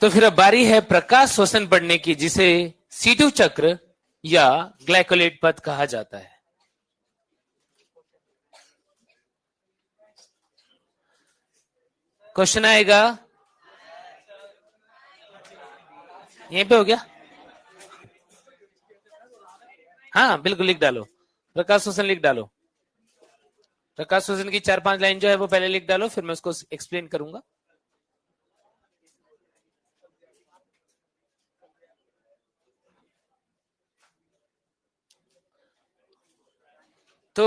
तो फिर अब बारी है प्रकाश श्वसन पढ़ने की, जिसे C2 चक्र या ग्लाइकोलेट पथ कहा जाता है। क्वेश्चन आएगा, यहीं पे हो गया? हाँ बिल्कुल, लिख डालो, प्रकाश श्वसन लिख डालो। प्रकाश श्वसन की 4-5 लाइन जो है वो पहले लिख डालो, फिर मैं उसको एक्सप्लेन करूंगा। तो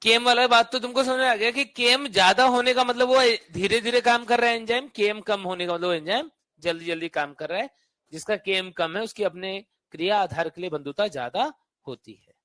केम वाला बात तो तुमको समझ में आ गया कि केम ज्यादा होने का मतलब वो धीरे धीरे काम कर रहा है एंजाइम, केम कम होने का मतलब एंजाइम जल्दी जल्दी काम कर रहा है। जिसका केम कम है उसकी अपने क्रिया आधार के लिए बंधुता ज्यादा होती है।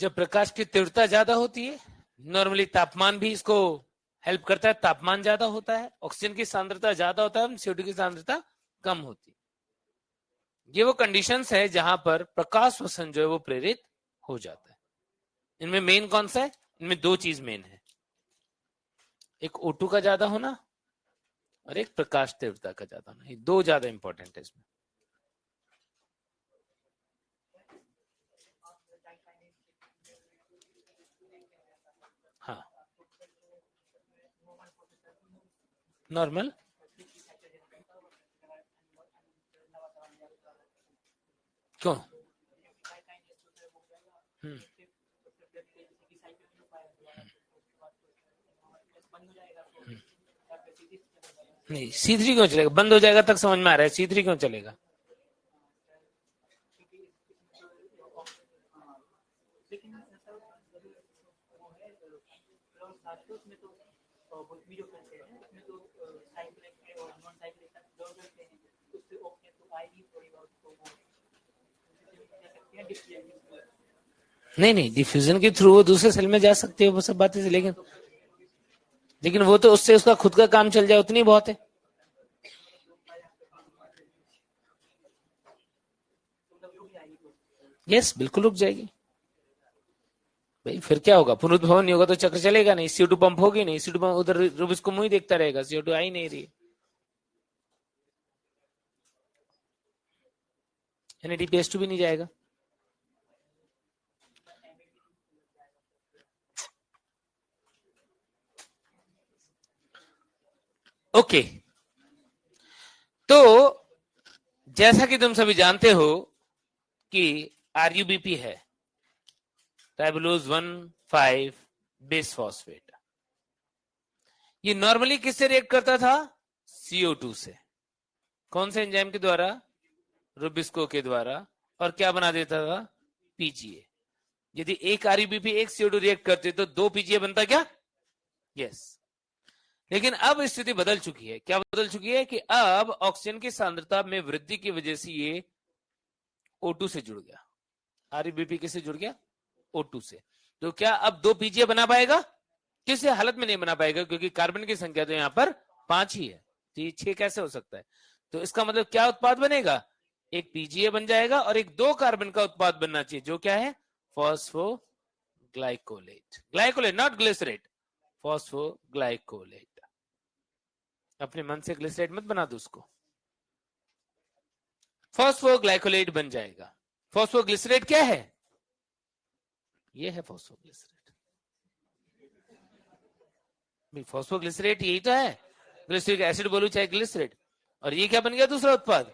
जब प्रकाश की तीव्रता ज्यादा होती है, नॉर्मली तापमान भी इसको हेल्प करता है, तापमान ज्यादा होता है, ऑक्सीजन की सांद्रता ज्यादा होता है, CO2 की सांद्रता कम होती है। ये वो कंडीशंस है जहां पर प्रकाश श्वसन जो है वो प्रेरित हो जाता है। इनमें मेन कौन सा है? इनमें दो चीज मेन है, एक O2 का ज्यादा होना और एक प्रकाश तीव्रता का ज्यादा होना। ये दो ज्यादा इंपॉर्टेंट है इसमें। हाँ, नॉर्मल क्यों? नहीं, C3 क्यों चलेगा? बंद हो जाएगा तक समझ में आ रहा है, C3 क्यों चलेगा? नहीं नहीं, डिफ्यूजन के थ्रू वो दूसरे सेल में जा सकती है, वो सब बातें, लेकिन वो तो उससे उसका खुद का काम चल जाए उतनी बहुत है। यस, बिल्कुल रुक जाएगी भाई। फिर क्या होगा? पुनरुद्भव नहीं होगा तो चक्र चलेगा नहीं, CO2 पंप होगी नहीं, CO2 पंप उधर रूबिस को मुंह ही देखता रहेगा, CO2 आ ही नहीं रही, NADPH2 भी नहीं जाएगा। ओके, तो जैसा कि तुम सभी जानते हो कि RUBP है राइबोलोज 1,5 बेस फॉस्फेट। ये नॉर्मली किससे रिएक्ट करता था? CO2 से। कौन से एंजाइम के द्वारा? रुबिस्को के द्वारा। और क्या बना देता था? PGA। यदि एक RUBP एक CO2 रिएक्ट करते तो 2 PGA बनता क्या? यस। लेकिन अब स्थिति बदल चुकी है। क्या बदल चुकी है? कि अब ऑक्सीजन की सांद्रता में वृद्धि की वजह से ये O2 से जुड़ गया। RUBP किससे जुड़ गया? O2 से। तो क्या अब 2 PGA बना पाएगा? किसी हालत में नहीं बना पाएगा, क्योंकि कार्बन की संख्या तो यहां पर 5 ही है, तो ये 6 कैसे हो सकता है? तो इसका मतलब क्या उत्पाद बनेगा? एक PGA बन जाएगा और एक 2 कार्बन का उत्पाद बनना चाहिए, जो क्या है? Phospho phosphoglycolate, glycolate not glycerate, phosphoglycolate. अपने मन से ग्लिसरेट मत बना दो उसको, फॉस्फोग्लाइकोलेट बन जाएगा। फॉस्फोग्लिसरेट क्या है? ये है फॉस्फोग्लिसरेट। फॉस्फोग्लिसरेट यही तो है, ग्लिसरिक एसिड बोलूं चाहे ग्लिसरेट। और ये क्या बन गया दूसरा उत्पाद?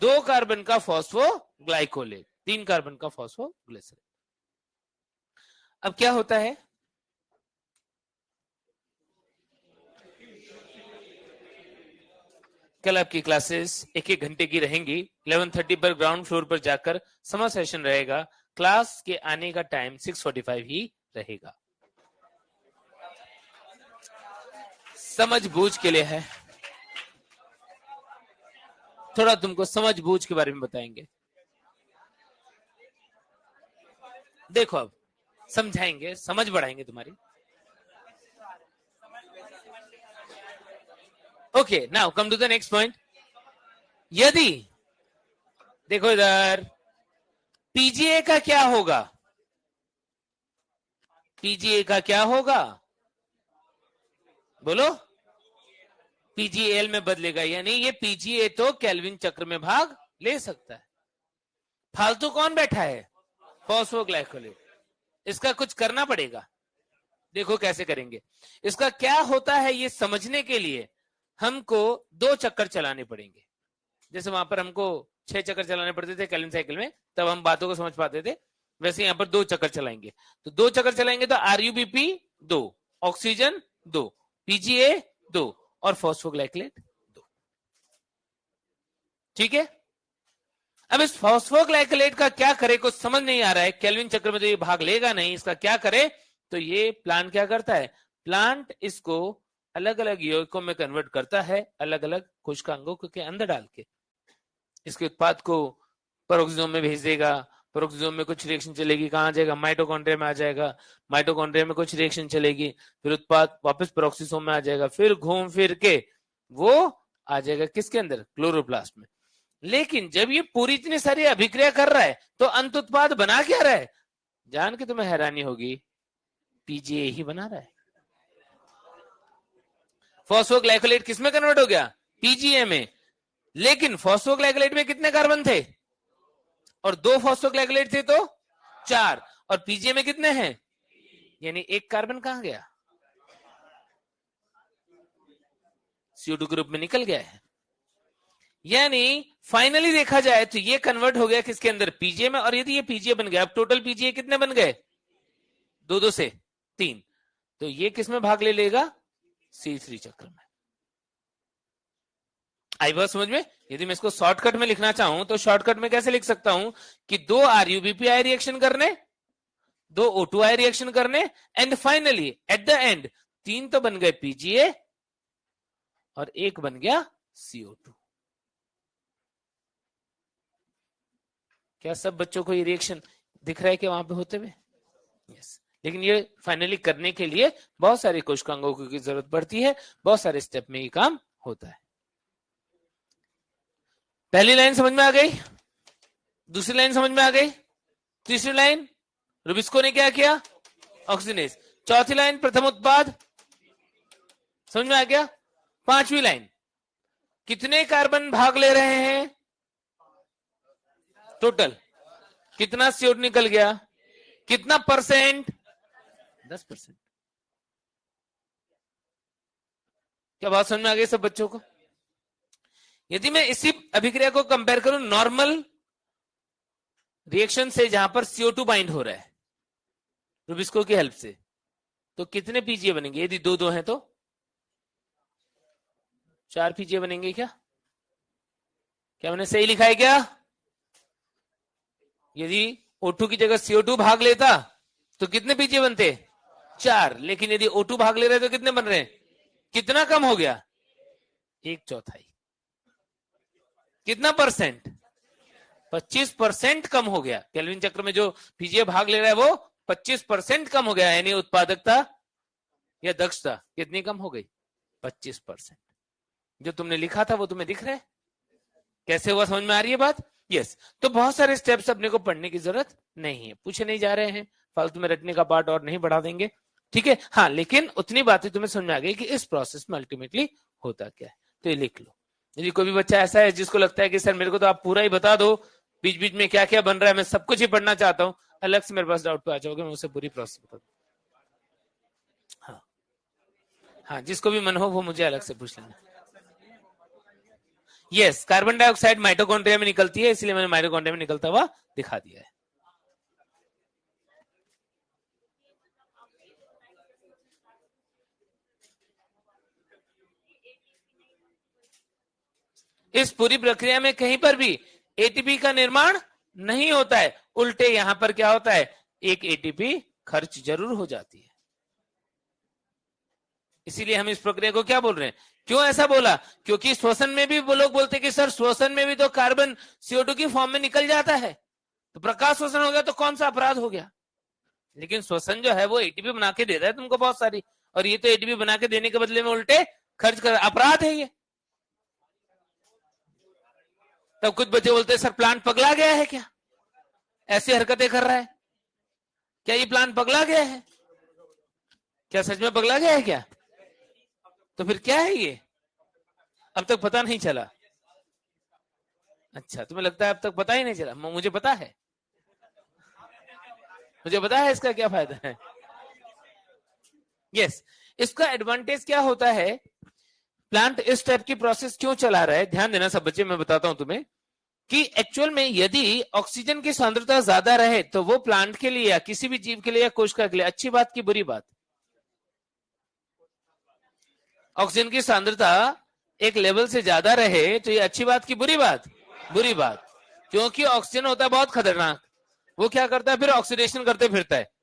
2 कार्बन का फॉस्फोग्लाइकोलेट, 3 कार्बन का फॉस्फोग्लिसरेट। अब क्या होता है, कल आपकी क्लासेस 1-1 घंटे की रहेंगी। 11:30 पर ग्राउंड फ्लोर पर जाकर समर सेशन रहेगा। क्लास के आने का टाइम 6:45 ही रहेगा। समझ बूझ के लिए है, थोड़ा तुमको समझ बूझ के बारे में बताएंगे। देखो अब समझाएंगे, समझ बढ़ाएंगे तुम्हारी। Okay, now come to the next point. यदि देखो इधर, पीजीए का क्या होगा? पीजीए का क्या होगा? बोलो। पीजीएल में बदलेगा, यानी ये पीजीए तो केल्विन चक्र में भाग ले सकता है। फालतू कौन बैठा है? फॉस्फोग्लाइकोलेट। इसका कुछ करना पड़ेगा। देखो कैसे करेंगे। इसका क्या होता है ये समझने के लिए हमको 2 चक्कर चलाने पड़ेंगे। जैसे वहां पर हमको 6 चक्कर चलाने पड़ते थे केल्विन साइकिल में, तब हम बातों को समझ पाते थे। वैसे यहाँ पर 2 चक्कर चलाएंगे। तो 2 चक्कर चलाएंगे तो आरयूबीपी 2, ऑक्सीजन 2, पीजीए 2 और फॉस्फोग्लाइकोलेट 2। ठीक है। अब इस फॉस्फोग्लाइकोलेट का क्या करे, कुछ समझ नहीं आ रहा है। केल्विन चक्र में तो ये भाग लेगा नहीं, इसका क्या करे? तो ये प्लांट क्या करता है? प्लांट इसको अलग अलग यौगिकों में कन्वर्ट करता है, अलग अलग कोशिकांगों के अंदर डाल के इसके उत्पाद को पेरोक्सोम में भेज देगा। पेरोक्सोम में कुछ रिएक्शन चलेगी, कहां जाएगा? माइटोकॉन्ड्रिया में आ जाएगा। माइटोकॉन्ड्रिया में कुछ रिएक्शन चलेगी, फिर उत्पाद वापस पेरोक्सिसोम में आ जाएगा, फिर घूम फिर के वो आ जाएगा किसके अंदर? क्लोरोप्लास्ट में। लेकिन जब ये पूरी इतनी सारी अभिक्रिया कर रहा है तो अंत उत्पाद बना क्या रहा है? जान के तुम्हें हैरानी होगी, पीजीए ही बना रहा है। फॉस्फोग्लाइकोलेट किसमें कन्वर्ट हो गया? पीजीए में। लेकिन फॉस्फोग्लाइकोलेट में कितने कार्बन थे? और 2 फॉस्फोग्लाइकोलेट थे तो 4, और पीजीए में कितने हैं? यानी 1 कार्बन कहां गया? CO2 ग्रुप में निकल गया है। यानी फाइनली देखा जाए तो ये कन्वर्ट हो गया किसके अंदर? पीजीए में। और यदि ये पीजीए बन गया, अब टोटल पीजीए कितने बन गए? 2-2 से 3। तो ये किस में भाग ले लेगा? C3 चक्र में। आई बात समझ में? यदि मैं इसको शॉर्टकट में लिखना चाहूं तो शॉर्टकट में कैसे लिख सकता हूं कि 2 आरयूबीपी आई रिएक्शन करने, 2 O2 आई रिएक्शन करने, and finally at the end 3 तो बन गए पीजीए और 1 बन गया CO2। क्या सब बच्चों को ये रिएक्शन दिख रहा है कि वहां पे होते हुए? यस। लेकिन ये फाइनली करने के लिए बहुत सारी कोशिकांगों की जरूरत पड़ती है, बहुत सारे स्टेप में ये काम होता है। पहली लाइन समझ में आ गई? दूसरी लाइन समझ में आ गई? तीसरी लाइन रुबिस्को ने क्या किया? ऑक्सीजनेज। चौथी लाइन प्रथम उत्पाद समझ में आ गया? 5वीं लाइन कितने कार्बन भाग ले रहे हैं टोटल? कितना CO2 निकल गया? कितना परसेंट? 10%। क्या बात समझ में आ गई सब बच्चों को? यदि मैं इसी अभिक्रिया को कंपेयर करूं नॉर्मल रिएक्शन से जहां पर CO2 बाइंड हो रहा है रुबिस्को की हेल्प से, तो कितने पीजीए बनेंगे? यदि 2-2 हैं तो 4 पीजीए बनेंगे। क्या मैंने सही लिखा है क्या? यदि O2 की जगह CO2 भाग लेता तो कितने पीजीए बनते? 4। लेकिन यदि O2 भाग ले रहे तो कितने बन रहे हैं? कितना कम हो गया? 1/4। कितना परसेंट? 25% कम हो गया। केल्विन चक्र में जो पीजीए भाग ले रहा है वो 25% कम हो गया। यानी उत्पादकता या दक्षता कितनी कम हो गई? 25%। जो तुमने लिखा था वो तुम्हें दिख रहा है? कैसे हुआ? समझ में आ रही है बात? यस। तो बहुत सारे स्टेप्स अपने को पढ़ने की जरूरत नहीं है, पूछे नहीं जा रहे हैं, फालतू में रटने का पार्ट और नहीं बढ़ा देंगे, ठीक है। हाँ, लेकिन उतनी बातें तुम्हें समझ में आ गई कि इस प्रोसेस में अल्टीमेटली होता क्या है, तो ये लिख लो। यदि कोई भी बच्चा ऐसा है जिसको लगता है कि सर मेरे को तो आप पूरा ही बता दो, बीच बीच में क्या क्या बन रहा है, मैं सब कुछ ही पढ़ना चाहता हूँ, अलग से मेरे पास डाउट पे आ जाओगे, मैं उसे पूरी प्रोसेस बता दूँ। हाँ हाँ, जिसको भी मन हो वो मुझे अलग से पूछ लेना। यस, कार्बन डाइऑक्साइड माइटोकॉन्ड्रिया में निकलती है, इसलिए मैंने माइटोकॉन्ड्रिया में निकलता हुआ दिखा दिया है। इस पूरी प्रक्रिया में कहीं पर भी एटीपी का निर्माण नहीं होता है, उल्टे यहां पर क्या होता है, एक एटीपी खर्च जरूर हो जाती है। इसीलिए हम इस प्रक्रिया को क्या बोल रहे हैं, क्यों ऐसा बोला, क्योंकि श्वसन में भी वो लोग बोलते हैं कि सर श्वसन में भी तो कार्बन CO2 की फॉर्म में निकल जाता है, तो प्रकाश श्वसन हो गया तो कौन सा अपराध हो गया। लेकिन श्वसन जो है वो एटीपी बना के दे रहा है तुमको बहुत सारी, और ये तो एटीपी बना के देने के बदले में उल्टे खर्च कर, अपराध है ये। तब कुछ बच्चे बोलते हैं सर प्लांट पगला गया है क्या, ऐसी हरकतें कर रहा है, क्या ये प्लांट पगला गया है, क्या सच में पगला गया है क्या, तो फिर क्या है ये, अब तक पता नहीं चला। अच्छा, तुम्हें लगता है अब तक पता ही नहीं चला, मुझे पता है, मुझे पता है इसका क्या फायदा है। यस, इसका एडवांटेज क्या होता है, प्लांट इस टाइप की प्रोसेस क्यों चला रहा है, ध्यान देना सब बच्चे, मैं बताता हूं तुम्हें कि एक्चुअल में यदि ऑक्सीजन की सांद्रता ज्यादा रहे तो वो प्लांट के लिए या किसी भी जीव के लिए या कोशिका के लिए अच्छी बात की बुरी बात। ऑक्सीजन की सांद्रता एक लेवल से ज्यादा रहे तो ये अच्छी बात की बुरी बात, बुरी बात, क्योंकि ऑक्सीजन होता है बहुत खतरनाक, वो क्या करता है फिर ऑक्सीडेशन करते फिरता है।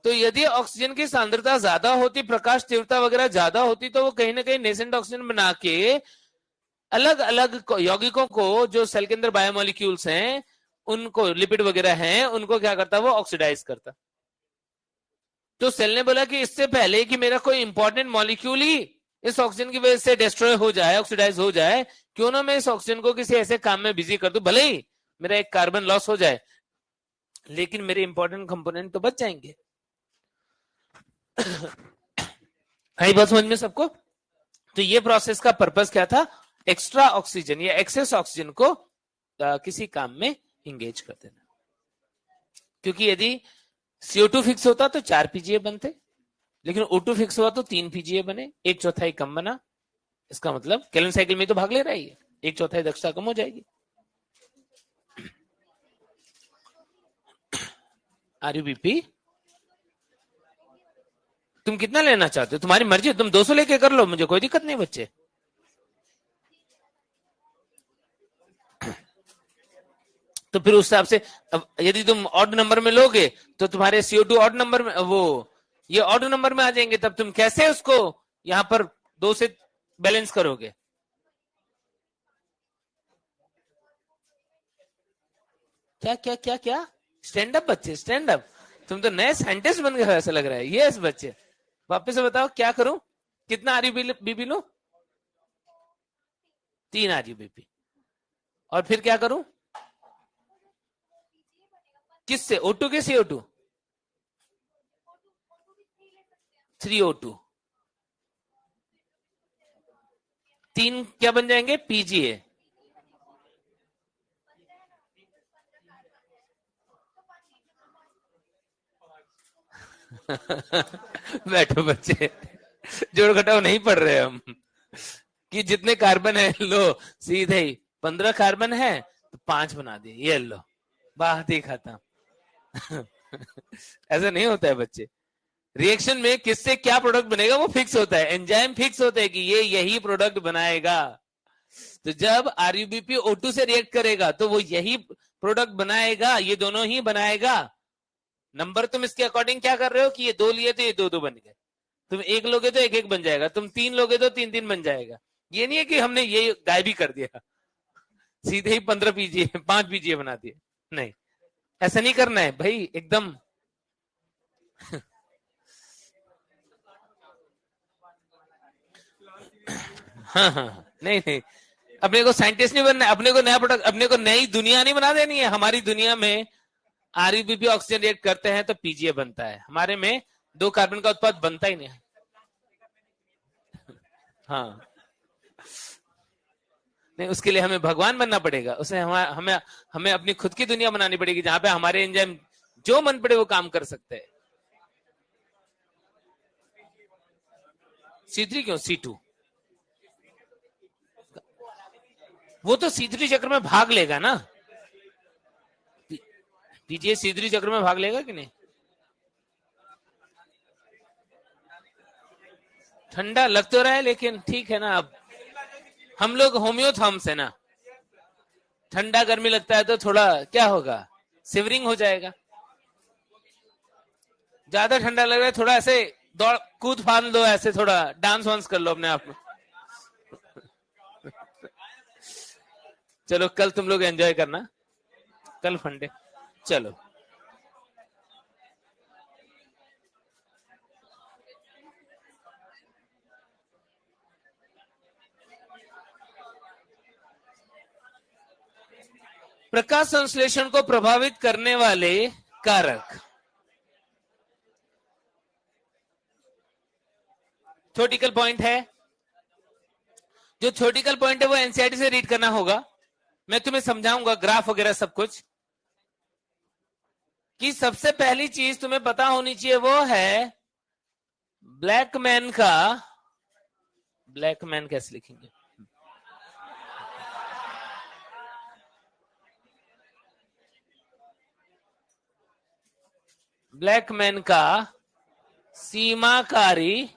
तो यदि ऑक्सीजन की सांद्रता ज्यादा होती, प्रकाश तीव्रता वगैरह ज्यादा होती, तो वो कहीं ना कहीं नेसेंट ऑक्सीजन बना के अलग अलग यौगिकों को, जो सेल के अंदर बायोमोलिक्यूल्स हैं उनको, लिपिड वगैरह हैं उनको क्या करता, वो ऑक्सीडाइज करता। तो सेल ने बोला कि इससे पहले कि मेरा कोई इंपॉर्टेंट मॉलिक्यूल ही इस ऑक्सीजन की वजह से डिस्ट्रॉय हो जाए, ऑक्सीडाइज हो जाए, क्यों ना मैं इस ऑक्सीजन को किसी ऐसे काम में बिजी कर दूं, भले ही मेरा एक कार्बन लॉस हो जाए लेकिन मेरे इंपॉर्टेंट कंपोनेंट तो बच जाएंगे। आई बात समझ में सबको। तो ये प्रोसेस का पर्पस क्या था, एक्स्ट्रा ऑक्सीजन या एक्सेस ऑक्सीजन को किसी काम में इंगेज कर देना। क्योंकि यदि CO2 फिक्स होता तो 4 पीजीए बनते, लेकिन O2 फिक्स हुआ तो 3 पीजीए बने, 1/4 कम बना। इसका मतलब केल्विन साइकिल में तो भाग ले रहा है, 1/4 दक्षता कम हो जाएगी। आरयूबीपी तुम कितना लेना चाहते हो, तुम्हारी मर्जी, तुम 200 लेके कर लो, मुझे कोई दिक्कत नहीं बच्चे। तो फिर उस हिसाब से यदि तुम ऑड नंबर में लोगे तो तुम्हारे CO2 ऑड नंबर में, वो ये ऑड नंबर में आ जाएंगे, तब तुम कैसे उसको यहां पर 2 से बैलेंस करोगे। क्या क्या क्या क्या, स्टैंड अप बच्चे, स्टैंड अप, तुम तो नए साइंटिस्ट बन गए ऐसा लग रहा है। यस बच्चे, वापस से बताओ क्या करूं, कितना आरयूबीपी लो, 3 आरयूबीपी, और फिर क्या करूं, किससे, O2 के CO2, 3O2, 3 क्या बन जाएंगे, पीजीए। बैठो बच्चे, जोड़ घटाओ नहीं पढ़ रहे हम, कि जितने कार्बन है लो सीधे ही 15 कार्बन है तो 5 बना दिए, ये लो, बात ही खत्म। ऐसा नहीं होता है बच्चे, रिएक्शन में किससे क्या प्रोडक्ट बनेगा वो फिक्स होता है, एंजाइम फिक्स होता है कि ये यही प्रोडक्ट बनाएगा। तो जब आरयूबीपी O2 से रिएक्ट करेगा तो वो यही प्रोडक्ट बनाएगा, ये दोनों ही बनाएगा। नंबर तुम इसके अकॉर्डिंग क्या कर रहे हो कि ये 2 लिए तो ये 2 बन गए, तुम 1 लोगे तो 1 बन जाएगा, तुम 3 लोगे तो 3 बन जाएगा। ये नहीं है कि हमने ये गायब ही कर दिया, सीधे ही 15 पीजिए 5 पीजिए बना दिए, नहीं, ऐसा नहीं करना है भाई एकदम। हाँ हाँ, नहीं नहीं, अपने को साइंटिस्ट नहीं बनना है, अपने को नया प्रोडक्ट, अपने को नई दुनिया नहीं बना देनी है। हमारी दुनिया में आरयूबीपी ऑक्सीजन रिएक्ट करते हैं तो पीजीए बनता है। हमारे में 2 कार्बन का उत्पाद बनता ही नहीं है। हाँ, नहीं, उसके लिए हमें भगवान बनना पड़ेगा। उसे हमें हमें अपनी खुद की दुनिया बनानी पड़ेगी जहां पे हमारे एंजाइम जो मन पड़े वो काम कर सकते हैं। C3 क्यों, C2? वो तो C3 चक्र में भाग लेगा ना। पीजीए C3 चक्र में भाग लेगा कि नहीं? ठंडा लग तो रहा है, लेकिन ठीक है ना। अब हम लोग होम्योथर्म्स है ना, ठंडा गर्मी लगता है तो थोड़ा क्या होगा, सिवरिंग हो जाएगा। ज्यादा ठंडा लग रहा है, थोड़ा ऐसे दौड़ कूद फांद लो, ऐसे थोड़ा डांस वांस कर लो अपने आप में। चलो कल तुम लोग एंजॉय करना, कल फंडे। चलो प्रकाश संश्लेषण को प्रभावित करने वाले कारक। थ्योरेटिकल पॉइंट है, जो थ्योरेटिकल पॉइंट है वो एनसीईआरटी से रीड करना होगा। मैं तुम्हें समझाऊंगा ग्राफ वगैरह सब कुछ। कि सबसे पहली चीज तुम्हें पता होनी चाहिए वो है ब्लैकमैन का, ब्लैकमैन कैसे लिखेंगे, ब्लैकमैन का सीमाकारी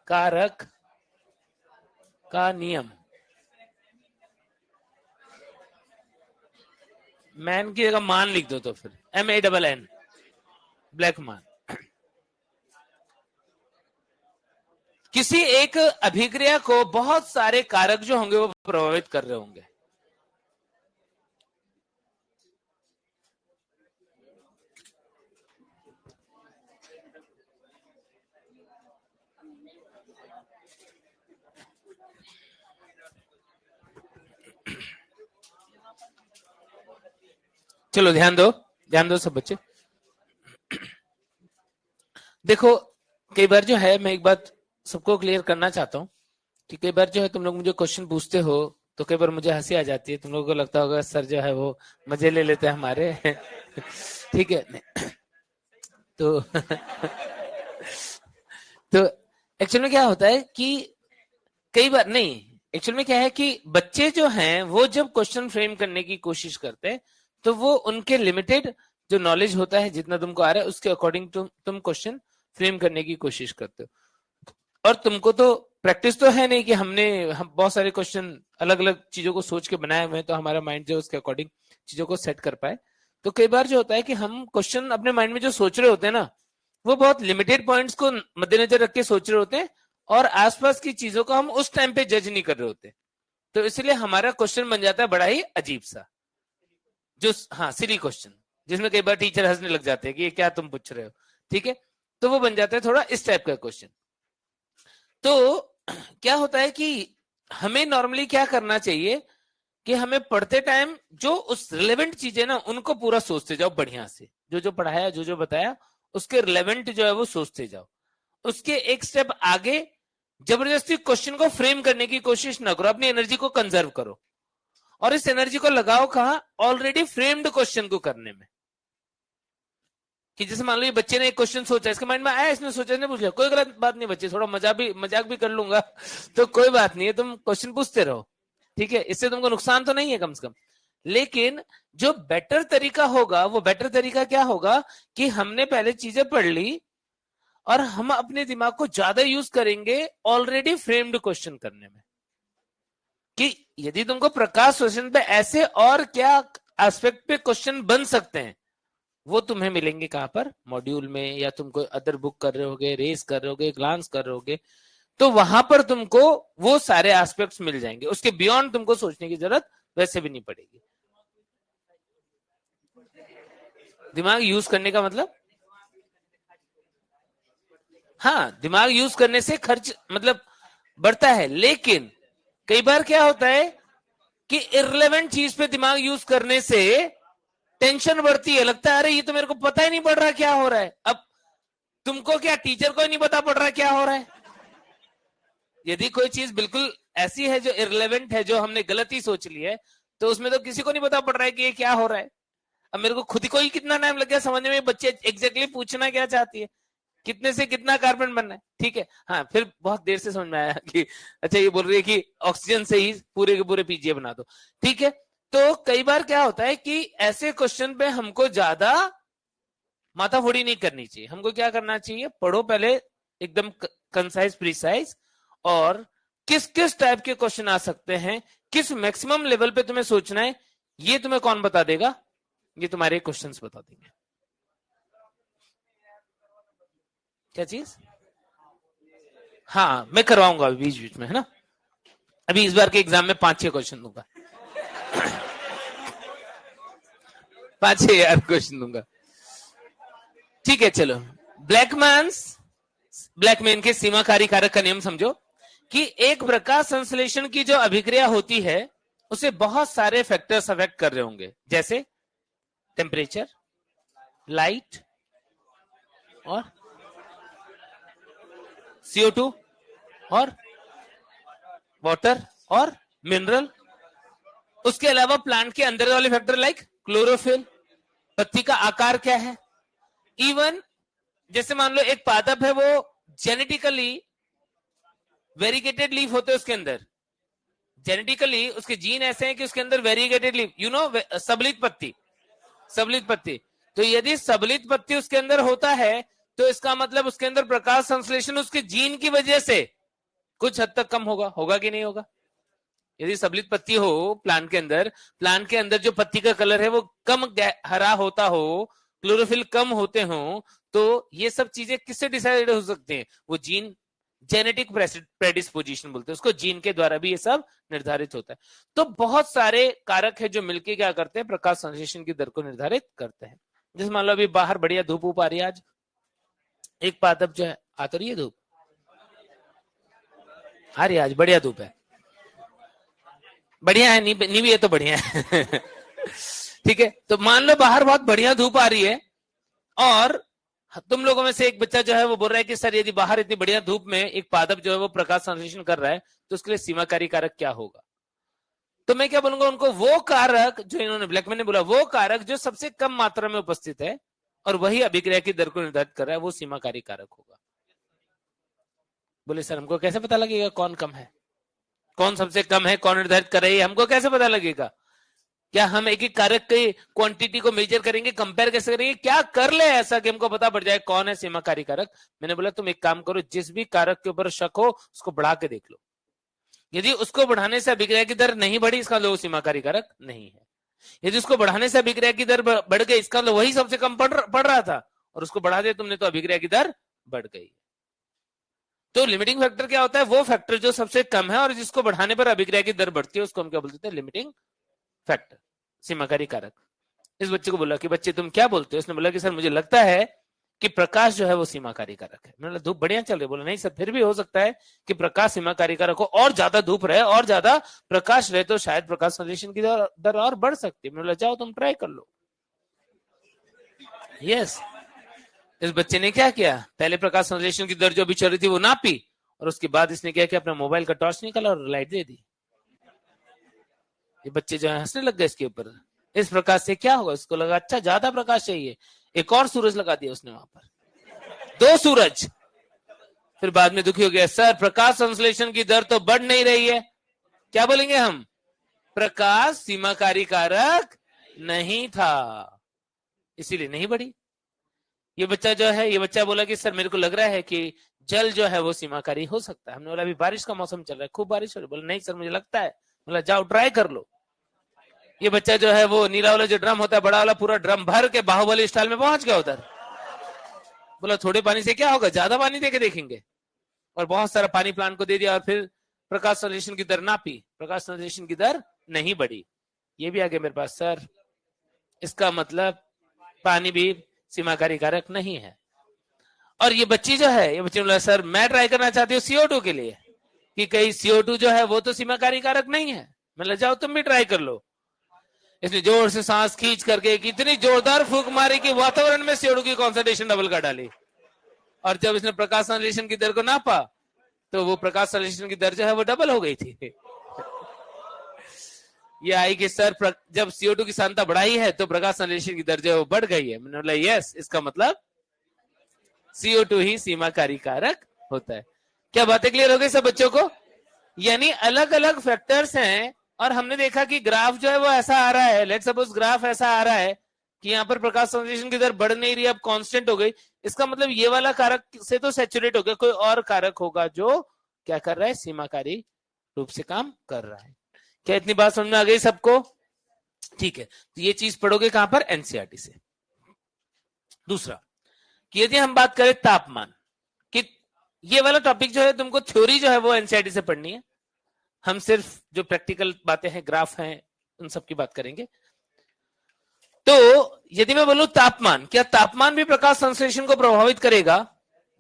कारक का नियम। मैन की जगह मान लिख दो तो फिर MANN, ब्लैकमैन। किसी एक अभिक्रिया को बहुत सारे कारक जो होंगे वो प्रभावित कर रहे होंगे। चलो ध्यान दो सब बच्चे। देखो कई बार जो है, मैं एक बात सबको क्लियर करना चाहता हूं कि कई बार जो है तुम लोग मुझे क्वेश्चन पूछते हो तो कई बार मुझे हंसी आ जाती है। तुम लोगों को लगता होगा सर जो है वो मजे ले लेते हैं हमारे। ठीक है। तो तो एक्चुअल में क्या होता है कि कई बार नहीं, एक्चुअल में क्या है कि बच्चे जो हैं वो जब क्वेश्चन फ्रेम करने की कोशिश करते हैं तो वो उनके लिमिटेड जो नॉलेज होता है, जितना तुमको आ रहा है उसके अकॉर्डिंग तुम क्वेश्चन फ्रेम करने की कोशिश करते हो। और तुमको तो प्रैक्टिस तो है नहीं कि हम बहुत सारे क्वेश्चन अलग अलग चीजों को सोच के बनाए हुए हैं तो हमारा माइंड जो उसके अकॉर्डिंग चीजों को सेट कर पाए। तो कई बार जो होता है कि हम क्वेश्चन अपने माइंड में जो सोच रहे होते हैं ना, वो बहुत लिमिटेड पॉइंट्स को मद्देनजर रख के सोच रहे होते हैं और आसपास की चीजों को हम उस टाइम पे जज नहीं कर रहे होते। तो इसलिए हमारा क्वेश्चन बन जाता है बड़ा ही अजीब सा, जो हाँ सिली क्वेश्चन, जिसमें कई बार टीचर हंसने लग जाते हैं कि ये क्या तुम पूछ रहे हो। ठीक है, तो वो बन जाता है थोड़ा इस टाइप का क्वेश्चन। तो क्या होता है कि हमें नॉर्मली क्या करना चाहिए कि हमें पढ़ते टाइम जो उस रिलेवेंट चीजें ना उनको पूरा सोचते जाओ बढ़िया से, जो जो पढ़ाया जो जो बताया उसके रिलेवेंट जो है वो सोचते जाओ। उसके एक स्टेप आगे जबरदस्ती क्वेश्चन को फ्रेम करने की कोशिश ना करो, अपनी एनर्जी को कंजर्व करो और इस एनर्जी को लगाओ कहा, ऑलरेडी फ्रेम्ड क्वेश्चन को करने में। कि जैसे मान लो ये बच्चे ने एक क्वेश्चन सोचा, इसके माइंड में आया, इसने सोचा, इसने पूछ लिया, कोई गलत बात नहीं बच्चे, थोड़ा मजाक भी कर लूंगा तो कोई बात नहीं है, तुम क्वेश्चन पूछते रहो। ठीक है, इससे तुमको नुकसान तो नहीं है कम से कम। लेकिन जो बेटर तरीका होगा, वो बेटर तरीका क्या होगा कि हमने पहले चीजें पढ़ ली और हम अपने दिमाग को ज्यादा यूज करेंगे ऑलरेडी फ्रेम्ड क्वेश्चन करने में। कि यदि तुमको प्रकाश क्वेश्चन पे ऐसे और क्या एस्पेक्ट पे क्वेश्चन बन सकते हैं, वो तुम्हें मिलेंगे कहां पर, मॉड्यूल में, या तुम कोई अदर बुक कर रहे होगे, रेस कर रहे होगे, ग्लांस कर रहे होगे, तो वहां पर तुमको वो सारे एस्पेक्ट्स मिल जाएंगे। उसके बियॉन्ड तुमको सोचने की जरूरत वैसे भी नहीं पड़ेगी। दिमाग यूज करने का मतलब, हाँ दिमाग यूज करने से खर्च मतलब बढ़ता है, लेकिन कई बार क्या होता है कि इररिलेवेंट चीज पे दिमाग यूज करने से टेंशन बढ़ती है, लगता है अरे ये तो मेरे को पता ही नहीं पड़ रहा क्या हो रहा है। अब तुमको क्या, टीचर को ही नहीं पता पड़ रहा क्या हो रहा है? यदि कोई चीज बिल्कुल ऐसी है जो इररिलेवेंट है, जो हमने गलत ही सोच ली है, तो उसमें तो किसी को नहीं पता पड़ रहा है कि ये क्या हो रहा है। अब मेरे को खुद को ही कितना टाइम लग गया समझने में बच्चे एग्जैक्टली पूछना क्या चाहती है, कितने से कितना कार्बन बनना है। ठीक है, हाँ, फिर बहुत देर से समझ में आया कि अच्छा ये बोल रही है कि ऑक्सीजन से ही पूरे के पूरे पीजीए बना दो। ठीक है, तो कई बार क्या होता है कि ऐसे क्वेश्चन पे हमको ज्यादा माथाफोड़ी नहीं करनी चाहिए। हमको क्या करना चाहिए, पढ़ो पहले एकदम कंसाइज प्रिसाइज, और किस किस टाइप के क्वेश्चन आ सकते हैं, किस मैक्सिमम लेवल पे तुम्हें सोचना है, ये तुम्हें कौन बता देगा? ये तुम्हारे क्वेश्चंस बता देंगे। क्या चीज? हाँ, मैं करवाऊंगा बीच बीच में, है ना। अभी इस बार के एग्जाम में 5-6 क्वेश्चन दूंगा। 5-6 यार क्वेश्चन दूंगा। ठीक है, चलो। ब्लैकमैन के सीमाकारी कारक का नियम समझो कि एक प्रकाश संश्लेषण की जो अभिक्रिया होती है उसे बहुत सारे फैक्टर्स अफेक्ट कर रहे होंगे, जैसे टेम्परेचर, लाइट और CO2 और वाटर और मिनरल। उसके अलावा प्लांट के अंदर वाले फैक्टर लाइक क्लोरोफिल, पत्ती का आकार क्या है, इवन जैसे मान लो एक पादप है, वो जेनेटिकली वेरिगेटेड लीफ होते हैं उसके अंदर, जेनेटिकली उसके जीन ऐसे हैं कि उसके अंदर वेरिगेटेड लीफ, सबलित पत्ती। तो यदि सबलित पत्ती उसके अंदर होता है तो इसका मतलब उसके अंदर प्रकाश संश्लेषण उसके जीन की वजह से कुछ हद तक कम होगा कि नहीं होगा? यदि सबलित पत्ती हो प्लांट के अंदर जो पत्ती का कलर है वो कम हरा होता हो, क्लोरोफिल कम होते हो, तो ये सब चीजें किससे डिसाइड हो सकते हैं? वो जीन, जेनेटिक प्रेडिस्पोजिशन बोलते हैं उसको, जीन के द्वारा भी ये सब निर्धारित होता है। तो बहुत सारे कारक है जो मिलके क्या करते हैं, प्रकाश संश्लेषण की दर को निर्धारित करते हैं। जैसे मान लो अभी बाहर बढ़िया धूप आ रही है, आज एक पादप जो है, आ तो रही है धूप, आ रही है, आज बढ़िया धूप है, बढ़िया है, नहीं भी है तो बढ़िया है। ठीक है, तो मान लो बाहर बहुत बढ़िया धूप आ रही है और तुम लोगों में से एक बच्चा जो है वो बोल रहा है कि सर यदि बाहर इतनी बढ़िया धूप में एक पादप जो है वो प्रकाश संश्लेषण कर रहा है तो उसके लिए सीमाकारी कारक क्या होगा? तो मैं क्या बोलूंगा उनको, वो कारक जो इन्होंने ब्लैकमैन ने बोला, वो कारक जो सबसे कम मात्रा में उपस्थित है और वही अभिक्रिया की दर को निर्धारित कर रहा है, वो सीमाकारी कारक होगा। बोले सर हमको कैसे पता लगेगा कौन कम है, कौन सबसे कम है, कौन निर्धारित कर रही है, हमको कैसे पता लगेगा? क्या हम एक एक कारक की क्वांटिटी को मेजर करेंगे, कंपेयर कैसे करेंगे, क्या कर ले ऐसा कि हमको पता पड़ जाए कौन है सीमाकारी कारक? मैंने बोला तुम एक काम करो, जिस भी कारक के ऊपर शक हो उसको बढ़ा के देख लो, यदि उसको बढ़ाने से अभिक्रिया की दर नहीं बढ़ी इसका मतलब सीमाकारी कारक नहीं है, यदि उसको बढ़ाने से अभिक्रिया की दर बढ़ गई इसका मतलब वही सबसे कम पड़ रहा था और उसको बढ़ा दिया तुमने तो अभिक्रिया की दर बढ़ गई। तो लिमिटिंग फैक्टर क्या होता है? वो फैक्टर जो सबसे कम है और जिसको बढ़ाने पर अभिक्रिया की दर बढ़ती है उसको हम क्या बोलते हैं? लिमिटिंग फैक्टर, सीमाकारी कारक। इस बच्चे को बोला कि बच्चे तुम क्या बोलते हो? उसने बोला कि सर मुझे लगता है कि प्रकाश जो है वो सीमाकारी कारक है। मैंने धूप बढ़िया चल रही, बोला नहीं सर फिर भी हो सकता है कि प्रकाश सीमाकारी कारक हो, और ज्यादा धूप रहे और ज्यादा प्रकाश रहे तो शायद प्रकाश संश्लेषण की दर और बढ़ सकती है। मैंने बोला जाओ तुम ट्राई कर लो। यस, इस बच्चे ने क्या किया, पहले प्रकाश संश्लेषण की दर जो अभी चल रही थी वो नापी और उसके बाद इसने क्या किया, अपना मोबाइल का टॉर्च निकाला और लाइट दे दी। ये बच्चे जो है हंसने लग गए इसके ऊपर। इस प्रकाश से क्या होगा? उसको लगा अच्छा ज्यादा प्रकाश चाहिए, एक और सूरज लगा दिया उसने वहां पर, 2 सूरज। फिर बाद में दुखी हो गया, सर प्रकाश संश्लेषण की दर तो बढ़ नहीं रही है। क्या बोलेंगे हम? प्रकाश सीमाकारी कारक नहीं था इसीलिए नहीं बढ़ी। ये बच्चा जो है, ये बच्चा बोला कि सर मेरे को लग रहा है कि जल जो है वो सीमाकारी हो सकता है। हमने बोला अभी बारिश का मौसम चल रहा है, खूब बारिश हो रही है। बोला नहीं सर मुझे लगता है। बोला जाओ ट्राई कर लो। ये बच्चा जो है वो नीला वाला जो ड्रम होता है बड़ा वाला, पूरा ड्रम भर के बाहुबली स्टाइल में पहुंच गया उधर। बोला थोड़े पानी से क्या होगा, ज्यादा पानी देके देखेंगे। और बहुत सारा पानी प्लांट को दे दिया और फिर प्रकाश संश्लेषण की दर नापी, प्रकाश संश्लेषण की दर नहीं बढ़ी। ये भी आ गया मेरे पास, सर इसका मतलब पानी भी सीमाकारी कारक नहीं है। और ये बच्ची जो है, ये बच्ची बोला सर मैं ट्राई करना चाहती हूँ CO2 के लिए कि कहीं CO2 जो है वो तो सीमाकारी कारक नहीं है। मतलब जाओ तुम भी ट्राई कर लो। इसने जोर से सांस खींच करके इतनी जोरदार फूंक मारी कि वातावरण में CO2 की कॉन्सेंट्रेशन डबल कर डाली। और जब इसने प्रकाश संश्लेषण की दर को नापा तो वो प्रकाश संश्लेषण की दर जो है वो डबल हो गई थी। ये आई कि सर जब CO2 की सांद्रता बढ़ाई है तो प्रकाश संश्लेषण की दर जो है वो बढ़ गई है। मैंने बोला यस, इसका मतलब CO2 ही सीमाकारी कारक होता है। क्या बातें क्लियर हो गई सब बच्चों को? यानी अलग अलग फैक्टर्स हैं और हमने देखा कि ग्राफ जो है वो ऐसा आ रहा है। लेट्स सपोज ग्राफ ऐसा आ रहा है कि यहाँ पर प्रकाश संश्लेषण की दर बढ़ नहीं रही, अब कांस्टेंट हो गई। इसका मतलब ये वाला कारक से तो सैचुरेट हो गया, कोई और कारक होगा जो क्या कर रहा है, सीमाकारी रूप से काम कर रहा है। क्या इतनी बात समझ में आ गई सबको? ठीक है, तो ये चीज पढ़ोगे कहां पर? एनसीईआरटी से। दूसरा कि यदि हम बात करें तापमान कि ये वाला टॉपिक जो है तुमको थ्योरी जो है वो एनसीईआरटी से पढ़नी है। हम सिर्फ जो प्रैक्टिकल बातें हैं, ग्राफ हैं, उन सब की बात करेंगे। तो यदि मैं बोलूं तापमान, क्या तापमान भी प्रकाश संश्लेषण को प्रभावित करेगा?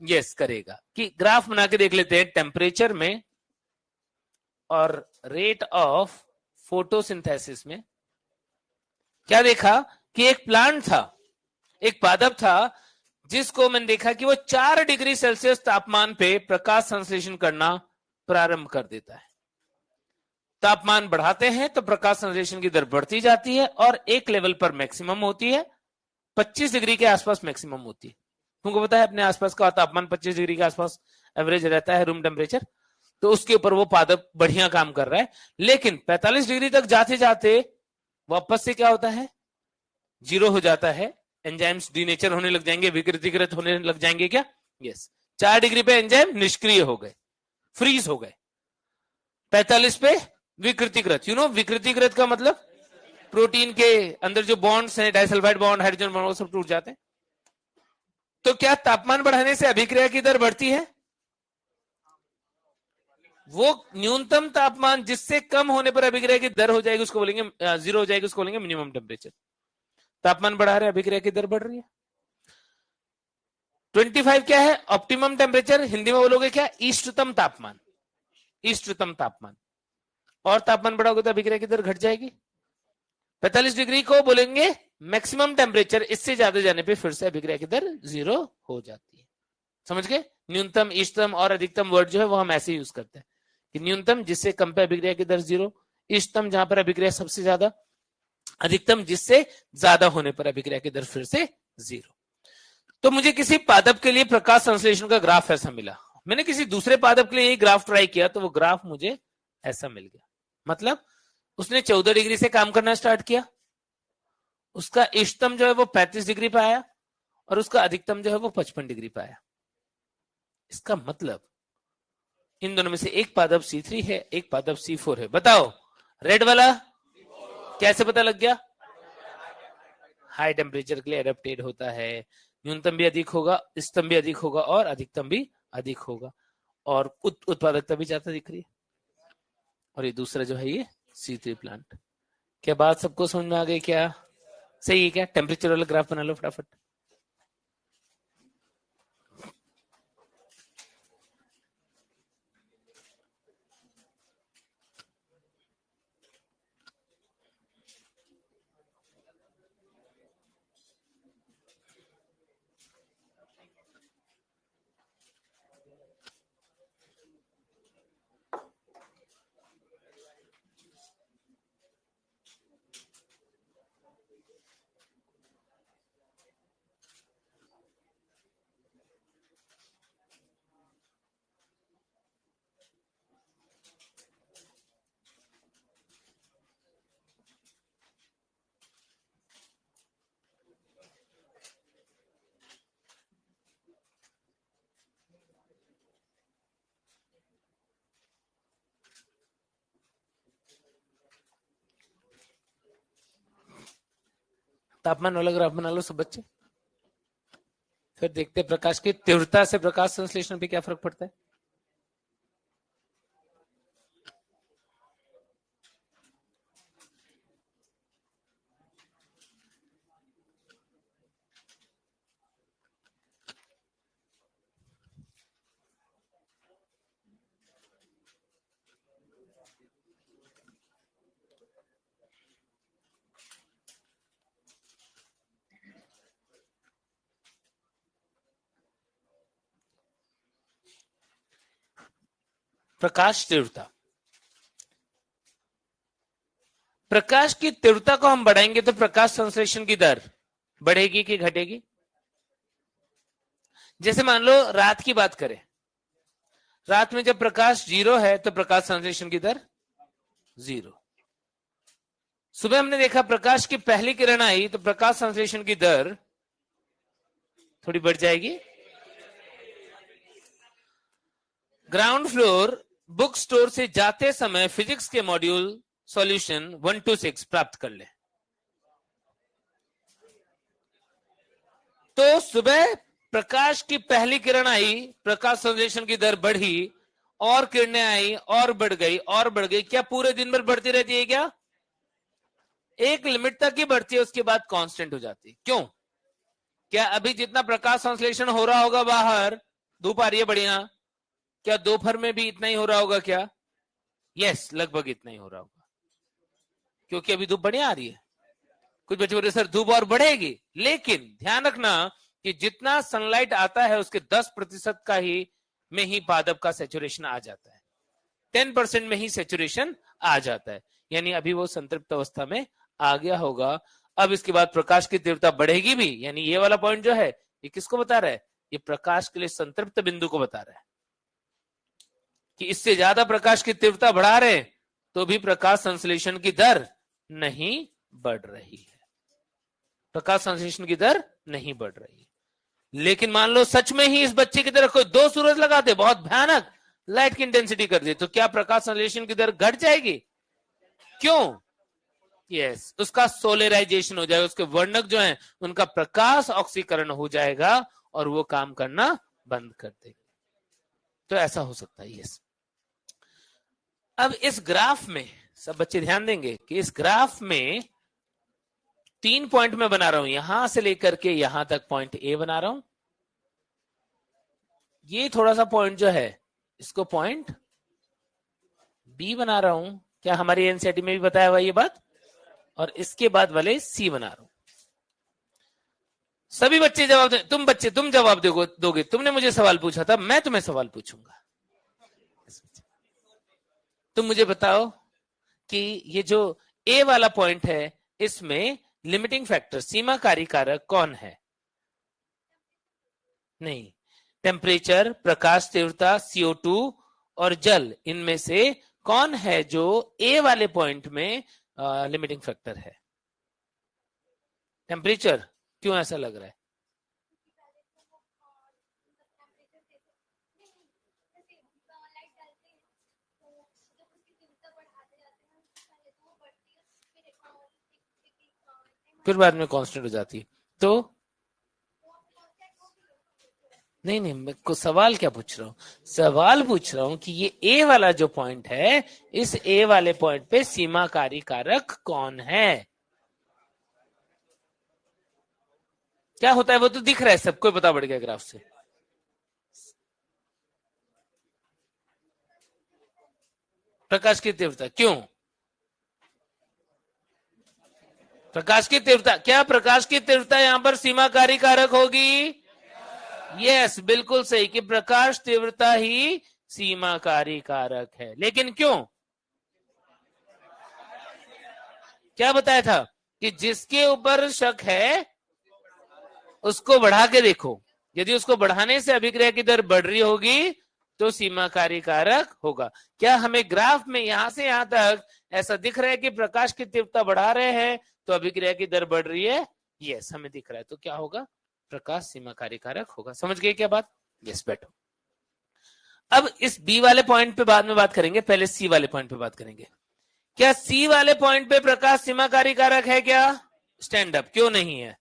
यस, करेगा। कि ग्राफ बना के देख लेते हैं टेम्परेचर में और रेट ऑफ फोटोसिंथेसिस में। क्या देखा कि एक प्लांट था, एक पादप था, जिसको मैंने देखा कि वो 4 डिग्री सेल्सियस तापमान पे प्रकाश संश्लेषण करना प्रारंभ कर देता है। तापमान बढ़ाते हैं तो प्रकाश संश्लेषण की दर बढ़ती जाती है और एक लेवल पर मैक्सिमम होती है, 25 डिग्री के आसपास मैक्सिमम होती है। तुमको पता है अपने आसपास का तापमान 25 डिग्री के आसपास एवरेज रहता है, रूम टेम्परेचर। तो उसके ऊपर वो पादप बढ़िया काम कर रहा है। लेकिन 45 डिग्री तक जाते जाते वापस से क्या होता है? जीरो हो जाता है। एंजाइम्स डीनेचर होने लग जाएंगे, विकृतीकृत होने लग जाएंगे। क्या? यस। 4 डिग्री पे एंजाइम निष्क्रिय हो गए, फ्रीज हो गए। 45 पे विकृतीकृत। विकृतीकृत का मतलब प्रोटीन के अंदर जो बॉन्ड्स हैं, डाइसल्फाइड बॉन्ड, हाइड्रोजन बॉन्ड, वो सब टूट जाते हैं। तो क्या तापमान बढ़ाने से अभिक्रिया की दर बढ़ती है? वो न्यूनतम तापमान जिससे कम होने पर अभिक्रिया की दर हो जाएगी उसको बोलेंगे, जीरो हो जाएगी, उसको बोलेंगे मिनिमम टेम्परेचर। तापमान बढ़ा रहे, अभिक्रिया की दर बढ़ रही है। 25 क्या है? Optimum temperature. हिंदी में बोलोगे क्या? इष्टतम तापमान। इष्टतम तापमान। और तापमान बढ़ाओगे तो अभिक्रिया की दर घट जाएगी। 45 डिग्री को बोलेंगे मैक्सिमम टेम्परेचर। इससे ज्यादा जाने पे फिर से अभिक्रिया की दर जीरो हो जाती है। समझ गए? न्यूनतम, इष्टतम और अधिकतम वर्ड जो है वो हम ऐसे यूज करते हैं कि न्यूनतम जिससे कम पे अभिक्रिया की दर जीरो, इष्टतम जहां पर अभिक्रिया सबसे ज्यादा, अधिकतम जिससे ज्यादा होने पर अभिक्रिया की दर फिर से जीरो। तो मुझे किसी पादप के लिए प्रकाश संश्लेषण का ग्राफ ऐसा मिला। मैंने किसी दूसरे पादप के लिए ग्राफ ट्राई किया तो वो ग्राफ मुझे ऐसा मिल गया। मतलब उसने 14 डिग्री से काम करना स्टार्ट किया, उसका इष्टतम जो है वो 35 डिग्री पे आया और उसका अधिकतम जो है वो 55 डिग्री पे आया। इसका मतलब इन दोनों में से एक पादप C3 है, एक पादप C4 है। बताओ रेड वाला कैसे पता लग गया? हाई टेम्परेचर के लिए एडेप्टेड होता है। न्यूनतम भी अधिक होगा, इष्टतम भी अधिक होगा और अधिकतम भी अधिक होगा और उत्पादकता भी ज्यादा दिख रही है। और ये दूसरा जो है ये C3 प्लांट। क्या बात सबको समझ में आ गई? क्या सही है? क्या टेम्परेचर वाला ग्राफ बना लो फटाफट। तापमान वाला ग्राफ बना लो सब बच्चे। फिर देखते प्रकाश की तीव्रता से प्रकाश संश्लेषण पे क्या फर्क पड़ता है। प्रकाश तीव्रता। प्रकाश की तीव्रता को हम बढ़ाएंगे तो प्रकाश संश्लेषण की दर बढ़ेगी कि घटेगी? जैसे मान लो रात की बात करें, रात में जब प्रकाश 0 है तो प्रकाश संश्लेषण की दर 0। सुबह हमने देखा प्रकाश की पहली किरण आई तो प्रकाश संश्लेषण की दर थोड़ी बढ़ जाएगी। ग्राउंड फ्लोर बुक स्टोर से जाते समय फिजिक्स के मॉड्यूल सॉल्यूशन 1 to 6 प्राप्त कर ले। तो सुबह प्रकाश की पहली किरण आई, प्रकाश संश्लेषण की दर बढ़ी, और किरणें आई और बढ़ गई और बढ़ गई। क्या पूरे दिन भर बढ़ती रहती है? क्या एक लिमिट तक ही बढ़ती है, उसके बाद कांस्टेंट हो जाती है। क्यों? क्या अभी जितना प्रकाश संश्लेषण हो रहा होगा बाहर, धूप आ रही है बढ़िया, क्या दोपहर में भी इतना ही हो रहा होगा? क्या यस, लगभग इतना ही हो रहा होगा, क्योंकि अभी धूप बढ़िया आ रही है। कुछ बच्चे बोल रहे सर धूप और बढ़ेगी, लेकिन ध्यान रखना कि जितना सनलाइट आता है उसके 10% का ही में ही पादप का सेचुरेशन आ जाता है, 10% में ही सेचुरेशन आ जाता है, यानी अभी वो संतृप्त अवस्था में आ गया होगा। अब इसके बाद प्रकाश की तीव्रता बढ़ेगी भी, यानी ये वाला पॉइंट जो है ये किसको बता रहा है? ये प्रकाश के लिए संतृप्त बिंदु को बता रहा है कि इससे ज्यादा प्रकाश की तीव्रता बढ़ा रहे तो भी प्रकाश संश्लेषण की दर नहीं बढ़ रही है, प्रकाश संश्लेषण की दर नहीं बढ़ रही है। लेकिन मान लो सच में ही इस बच्चे की तरह कोई 2 सूरज लगा दे, बहुत भयानक लाइट की इंटेंसिटी कर दे, तो क्या प्रकाश संश्लेषण की दर घट जाएगी? क्यों? यस, उसका सोलराइजेशन हो जाएगा, उसके वर्णक जो हैं उनका प्रकाश ऑक्सीकरण हो जाएगा और वो काम करना बंद कर देंगे। तो ऐसा हो सकता है। यस, अब इस ग्राफ में सब बच्चे ध्यान देंगे कि इस ग्राफ में 3 पॉइंट में बना रहा हूं, यहां से लेकर के यहां तक पॉइंट ए बना रहा हूं। ये थोड़ा सा पॉइंट जो है इसको पॉइंट बी बना रहा हूं। क्या हमारी एनसीईआरटी में भी बताया हुआ ये बात? और इसके बाद वाले सी बना रहा हूं। सभी बच्चे जवाब दें। तुम जवाब दोगे। तुमने मुझे सवाल पूछा था, मैं तुम्हें सवाल पूछूंगा। तुम मुझे बताओ कि ये जो ए वाला पॉइंट है इसमें लिमिटिंग फैक्टर, सीमाकारी कारक कौन है? नहीं, टेम्परेचर, प्रकाश तीव्रता, CO2 और जल, इनमें से कौन है जो ए वाले पॉइंट में लिमिटिंग फैक्टर है? टेम्परेचर। क्यों ऐसा लग रहा है? फिर बाद में कांस्टेंट हो जाती है। तो नहीं, मैं को सवाल क्या पूछ रहा हूं? सवाल पूछ रहा हूं कि ये ए वाला जो पॉइंट है, इस ए वाले पॉइंट पे सीमाकारी कारक कौन है? क्या होता है? वो तो दिख रहा है, सबको पता पड़ गया ग्राफ से। प्रकाश की तीव्रता। क्यों? प्रकाश की तीव्रता। क्या प्रकाश की तीव्रता यहां पर सीमाकारी कारक होगी? यस, बिल्कुल सही कि प्रकाश तीव्रता ही सीमाकारी कारक है। लेकिन क्यों? क्या बताया था कि जिसके ऊपर शक है उसको बढ़ा के देखो, यदि उसको बढ़ाने से अभिक्रिया की दर बढ़ रही होगी तो सीमाकारी कारक होगा। क्या हमें ग्राफ में यहां से यहां तक ऐसा दिख रहा है कि प्रकाश की तीव्रता बढ़ा रहे हैं तो अभिक्रिया की दर बढ़ रही है? यस, हमें दिख रहा है। तो क्या होगा? प्रकाश सीमाकारी कारक होगा। समझ गए क्या बात? यस, बैठो। अब इस बी वाले पॉइंट पे बाद में बात करेंगे, पहले सी वाले पॉइंट पे बात करेंगे। क्या सी वाले पॉइंट पे प्रकाश सीमाकारी कारक है? क्या स्टैंड अप, क्यों नहीं है?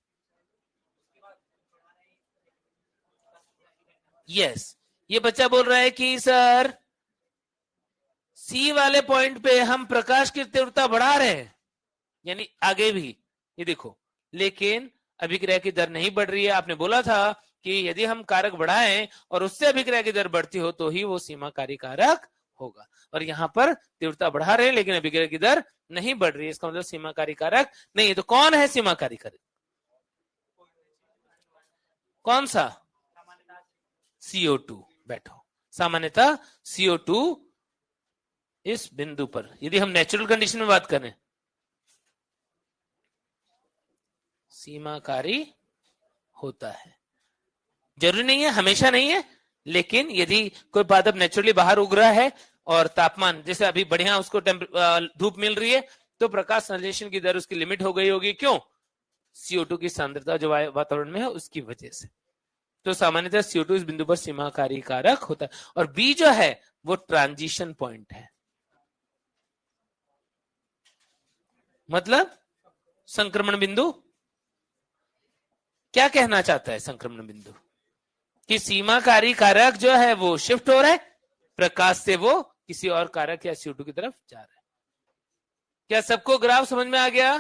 यस, ये बच्चा बोल रहा है कि सर सी वाले पॉइंट पे हम प्रकाश की तीव्रता बढ़ा रहे हैं, यानी आगे भी ये देखो, लेकिन अभिक्रिया की दर नहीं बढ़ रही है। आपने बोला था कि यदि हम कारक बढ़ाएं और उससे अभिक्रिया की दर बढ़ती हो तो ही वो सीमाकारी कारक होगा। और यहां पर तीव्रता बढ़ा रहे हैं लेकिन अभिक्रिया की दर नहीं बढ़ रही है, इसका मतलब सीमाकारी कारक नहीं है। तो कौन है सीमाकारी कारक? कौन सा? CO2। बैठो। सामान्यतः CO2 इस बिंदु पर, यदि हम नेचुरल कंडीशन में बात करें, सीमाकारी होता है। जरूरी नहीं है, हमेशा नहीं है, लेकिन यदि कोई पादप नेचुरली बाहर उग रहा है और तापमान जैसे अभी बढ़िया उसको धूप मिल रही है, तो प्रकाश संश्लेषण की दर उसकी लिमिट हो गई होगी। क्यों? CO2 की सांद्रता जो वातावरण में है उसकी वजह से। तो सामान्यतः CO2 इस बिंदु पर सीमाकारी कारक होता है। और B जो है वो ट्रांजिशन पॉइंट है, मतलब संक्रमण बिंदु। क्या कहना चाहता है संक्रमण बिंदु? कि सीमाकारी कारक जो है वो शिफ्ट हो रहा है प्रकाश से, वो किसी और कारक या CO2 की तरफ जा रहा है। क्या सबको ग्राफ समझ में आ गया?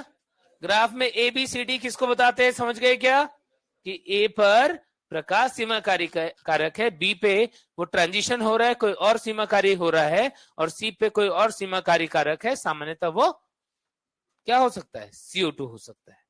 ग्राफ में ABCD किसको बताते हैं, समझ गए क्या? कि A पर प्रकाश सीमाकारी कारक है, B पे वो ट्रांजिशन हो रहा है, कोई और सीमाकारी हो रहा है, और C पे कोई और सीमाकारी कारक है। सामान्यतः वो क्या हो सकता है? CO2 हो सकता है।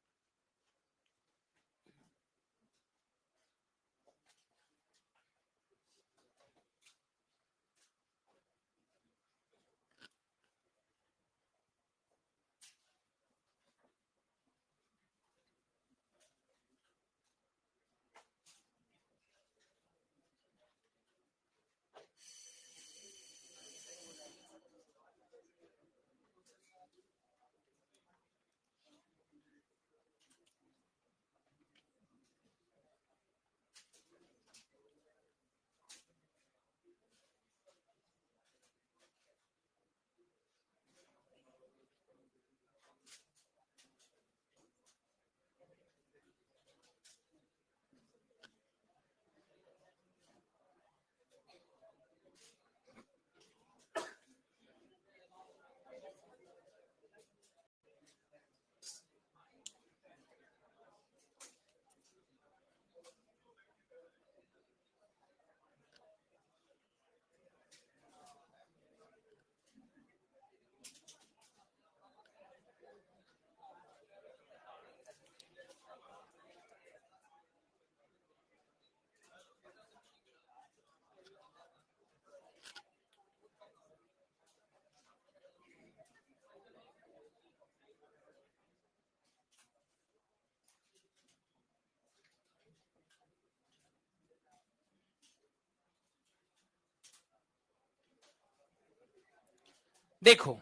देखो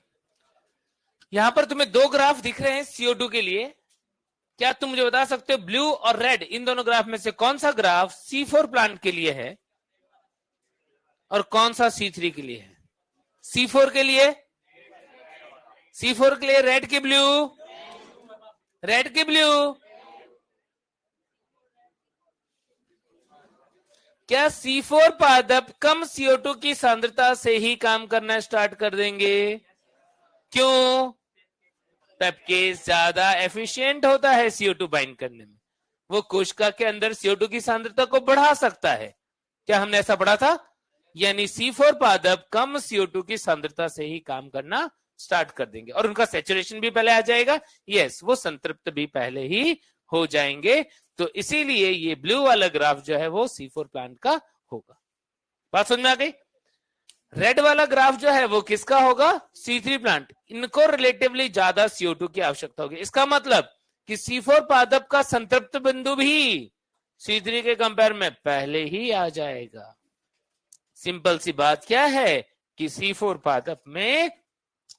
यहां पर तुम्हें दो ग्राफ दिख रहे हैं CO2 के लिए। क्या तुम मुझे बता सकते हो ब्लू और रेड इन दोनों ग्राफ में से कौन सा ग्राफ C4 प्लांट के लिए है और कौन सा C3 के लिए है? C4 के लिए, C4 के लिए रेड की ब्लू, रेड की ब्लू। क्या C4 पादप कम CO2 की सांद्रता से ही काम करना स्टार्ट कर देंगे? क्यों? पेप्केज ज्यादा एफिशिएंट होता है CO2 बाइंड करने में, वो कोशिका के अंदर CO2 की सांद्रता को बढ़ा सकता है। क्या हमने ऐसा पढ़ा था? यानी C4 पादप कम CO2 की सांद्रता से ही काम करना स्टार्ट कर देंगे और उनका सैचुरेशन भी पहले आ जाएगा। यस, वो संतृप्त भी पहले ही हो जाएंगे। तो इसीलिए ये ब्लू वाला ग्राफ जो है वो C4 प्लांट का होगा। बात समझ में आ गई? रेड वाला ग्राफ जो है वो किसका होगा? C3 plant. इनको रिलेटिवली ज्यादा CO2 की आवश्यकता होगी। इसका मतलब कि C4 पादप का संतृप्त बिंदु भी C3 के कंपेयर में पहले ही आ जाएगा। सिंपल सी बात क्या है कि C4 पादप में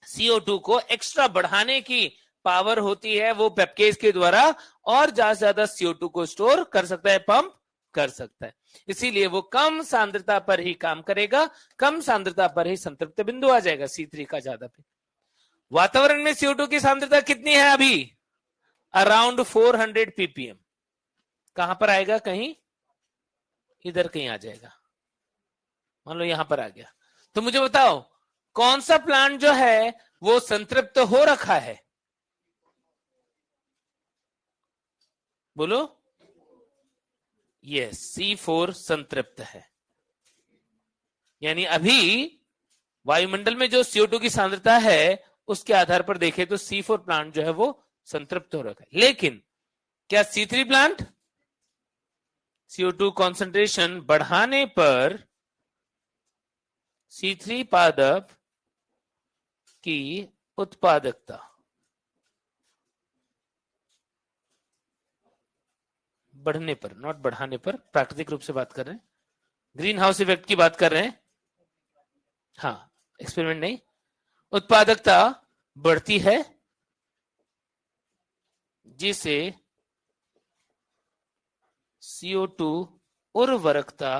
CO2 को एक्स्ट्रा बढ़ाने की पावर होती है, वो पेप्केज के द्वारा और ज्यादा से ज्यादा CO2 को स्टोर कर सकता है, पंप कर सकता है। इसीलिए वो कम सांद्रता पर ही काम करेगा, कम सांद्रता पर ही संतृप्त बिंदु आ जाएगा C3 का ज्यादा पे। वातावरण में CO2 की सांद्रता कितनी है अभी? Around 400 ppm। कहां पर आएगा? कहीं इधर कहीं आ जाएगा। मान लो यहां पर आ गया। तो मुझे बताओ कौन सा प्लांट जो है वो संतृप्त हो रखा है? बोलो। यस, C4 संतृप्त है। यानी अभी वायुमंडल में जो CO2 की सांद्रता है उसके आधार पर देखें तो C4 प्लांट जो है वो संतृप्त हो रखा है। लेकिन क्या C3 प्लांट CO2 की उत्पादकता बढ़ने पर, नॉट बढ़ाने पर, प्राकृतिक रूप से बात कर रहे हैं, ग्रीन हाउस इफेक्ट की बात कर रहे हैं, हाँ एक्सपेरिमेंट नहीं, उत्पादकता बढ़ती है जिसे CO2 उर्वरकता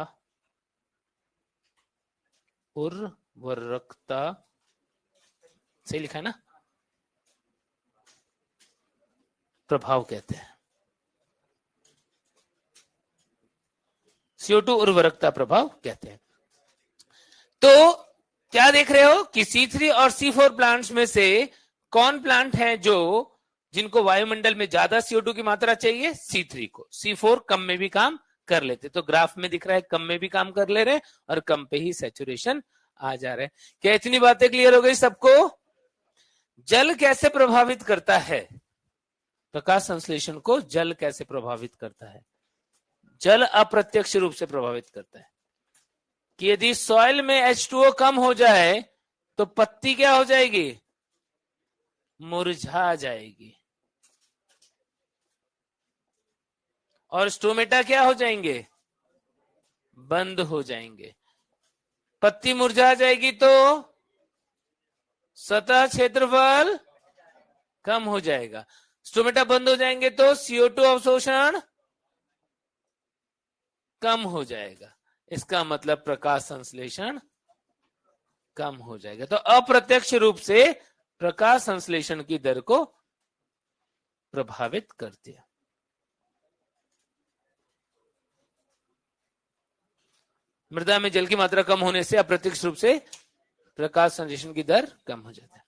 सही लिखा है ना, प्रभाव कहते हैं। CO2 उर्वरकता प्रभाव कहते हैं। तो क्या देख रहे हो कि C3 और C4 प्लांट्स में से कौन प्लांट है जो जिनको वायुमंडल में ज्यादा CO2 की मात्रा चाहिए? C3 को। C4 कम में भी काम कर लेते, तो ग्राफ में दिख रहा है कम में भी काम कर ले रहे हैं और कम पे ही सैचुरेशन आ जा रहे हैं। क्या इतनी बातें क्लियर हो गई सबको? जल कैसे प्रभावित करता है? प्रकाश संश्लेषण को जल कैसे प्रभावित करता है? जल अप्रत्यक्ष रूप से प्रभावित करता है कि यदि सॉइल में H2O कम हो जाए तो पत्ती क्या हो जाएगी? मुरझा जाएगी और स्टोमेटा क्या हो जाएंगे? बंद हो जाएंगे। पत्ती मुरझा जाएगी तो सतह क्षेत्रफल कम हो जाएगा, स्टोमेटा बंद हो जाएंगे तो CO2 अवशोषण कम हो जाएगा। इसका मतलब प्रकाश संश्लेषण कम हो जाएगा। तो अप्रत्यक्ष रूप से प्रकाश संश्लेषण की दर को प्रभावित करती है। मृदा में जल की मात्रा कम होने से अप्रत्यक्ष रूप से प्रकाश संश्लेषण की दर कम हो जाती है।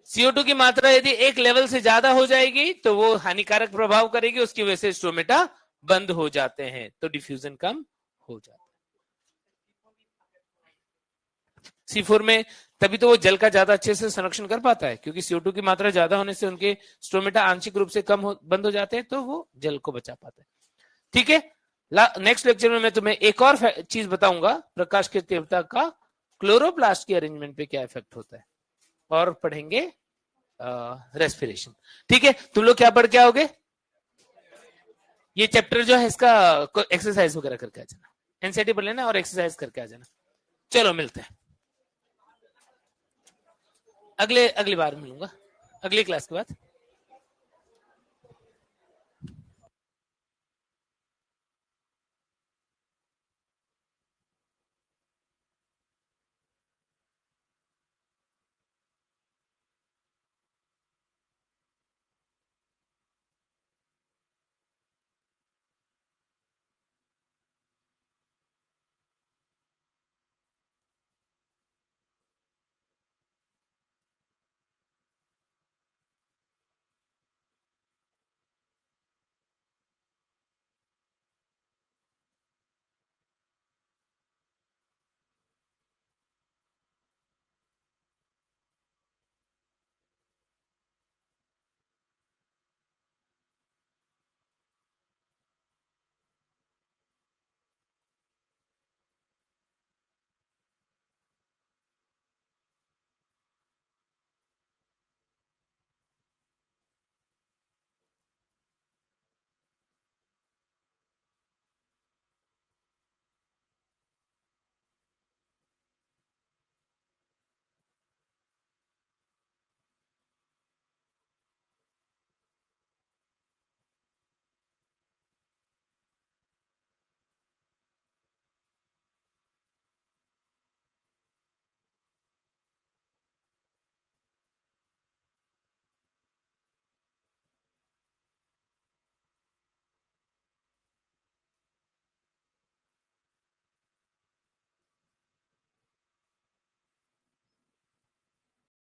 CO2 की मात्रा यदि एक लेवल से ज्यादा हो जाएगी तो वो हानिकारक प्रभाव करेगी, उसकी वजह से स्टोमेटा बंद हो जाते हैं, तो डिफ्यूजन कम हो जाता है। C4 में तभी तो वो जल का ज्यादा अच्छे से संरक्षण कर पाता है, क्योंकि CO2 की मात्रा ज्यादा होने से उनके स्टोमेटा आंशिक रूप से बंद हो जाते हैं, तो वो जल को बचा पाता है। ठीक है, नेक्स्ट लेक्चर में मैं तुम्हें एक और चीज बताऊंगा, प्रकाश की तीव्रता का क्लोरोप्लास्ट की अरेंजमेंट पे क्या इफेक्ट होता है, और पढ़ेंगे रेस्पिरेशन। ठीक है, तुम लोग क्या पढ़ के आओगे? ये चैप्टर जो है इसका एक्सरसाइज वगैरह करके आ जाना, एनसीईआरटी पढ़ लेना और एक्सरसाइज करके आ जाना। चलो मिलते हैं अगली बार मिलूंगा, अगली क्लास के बाद।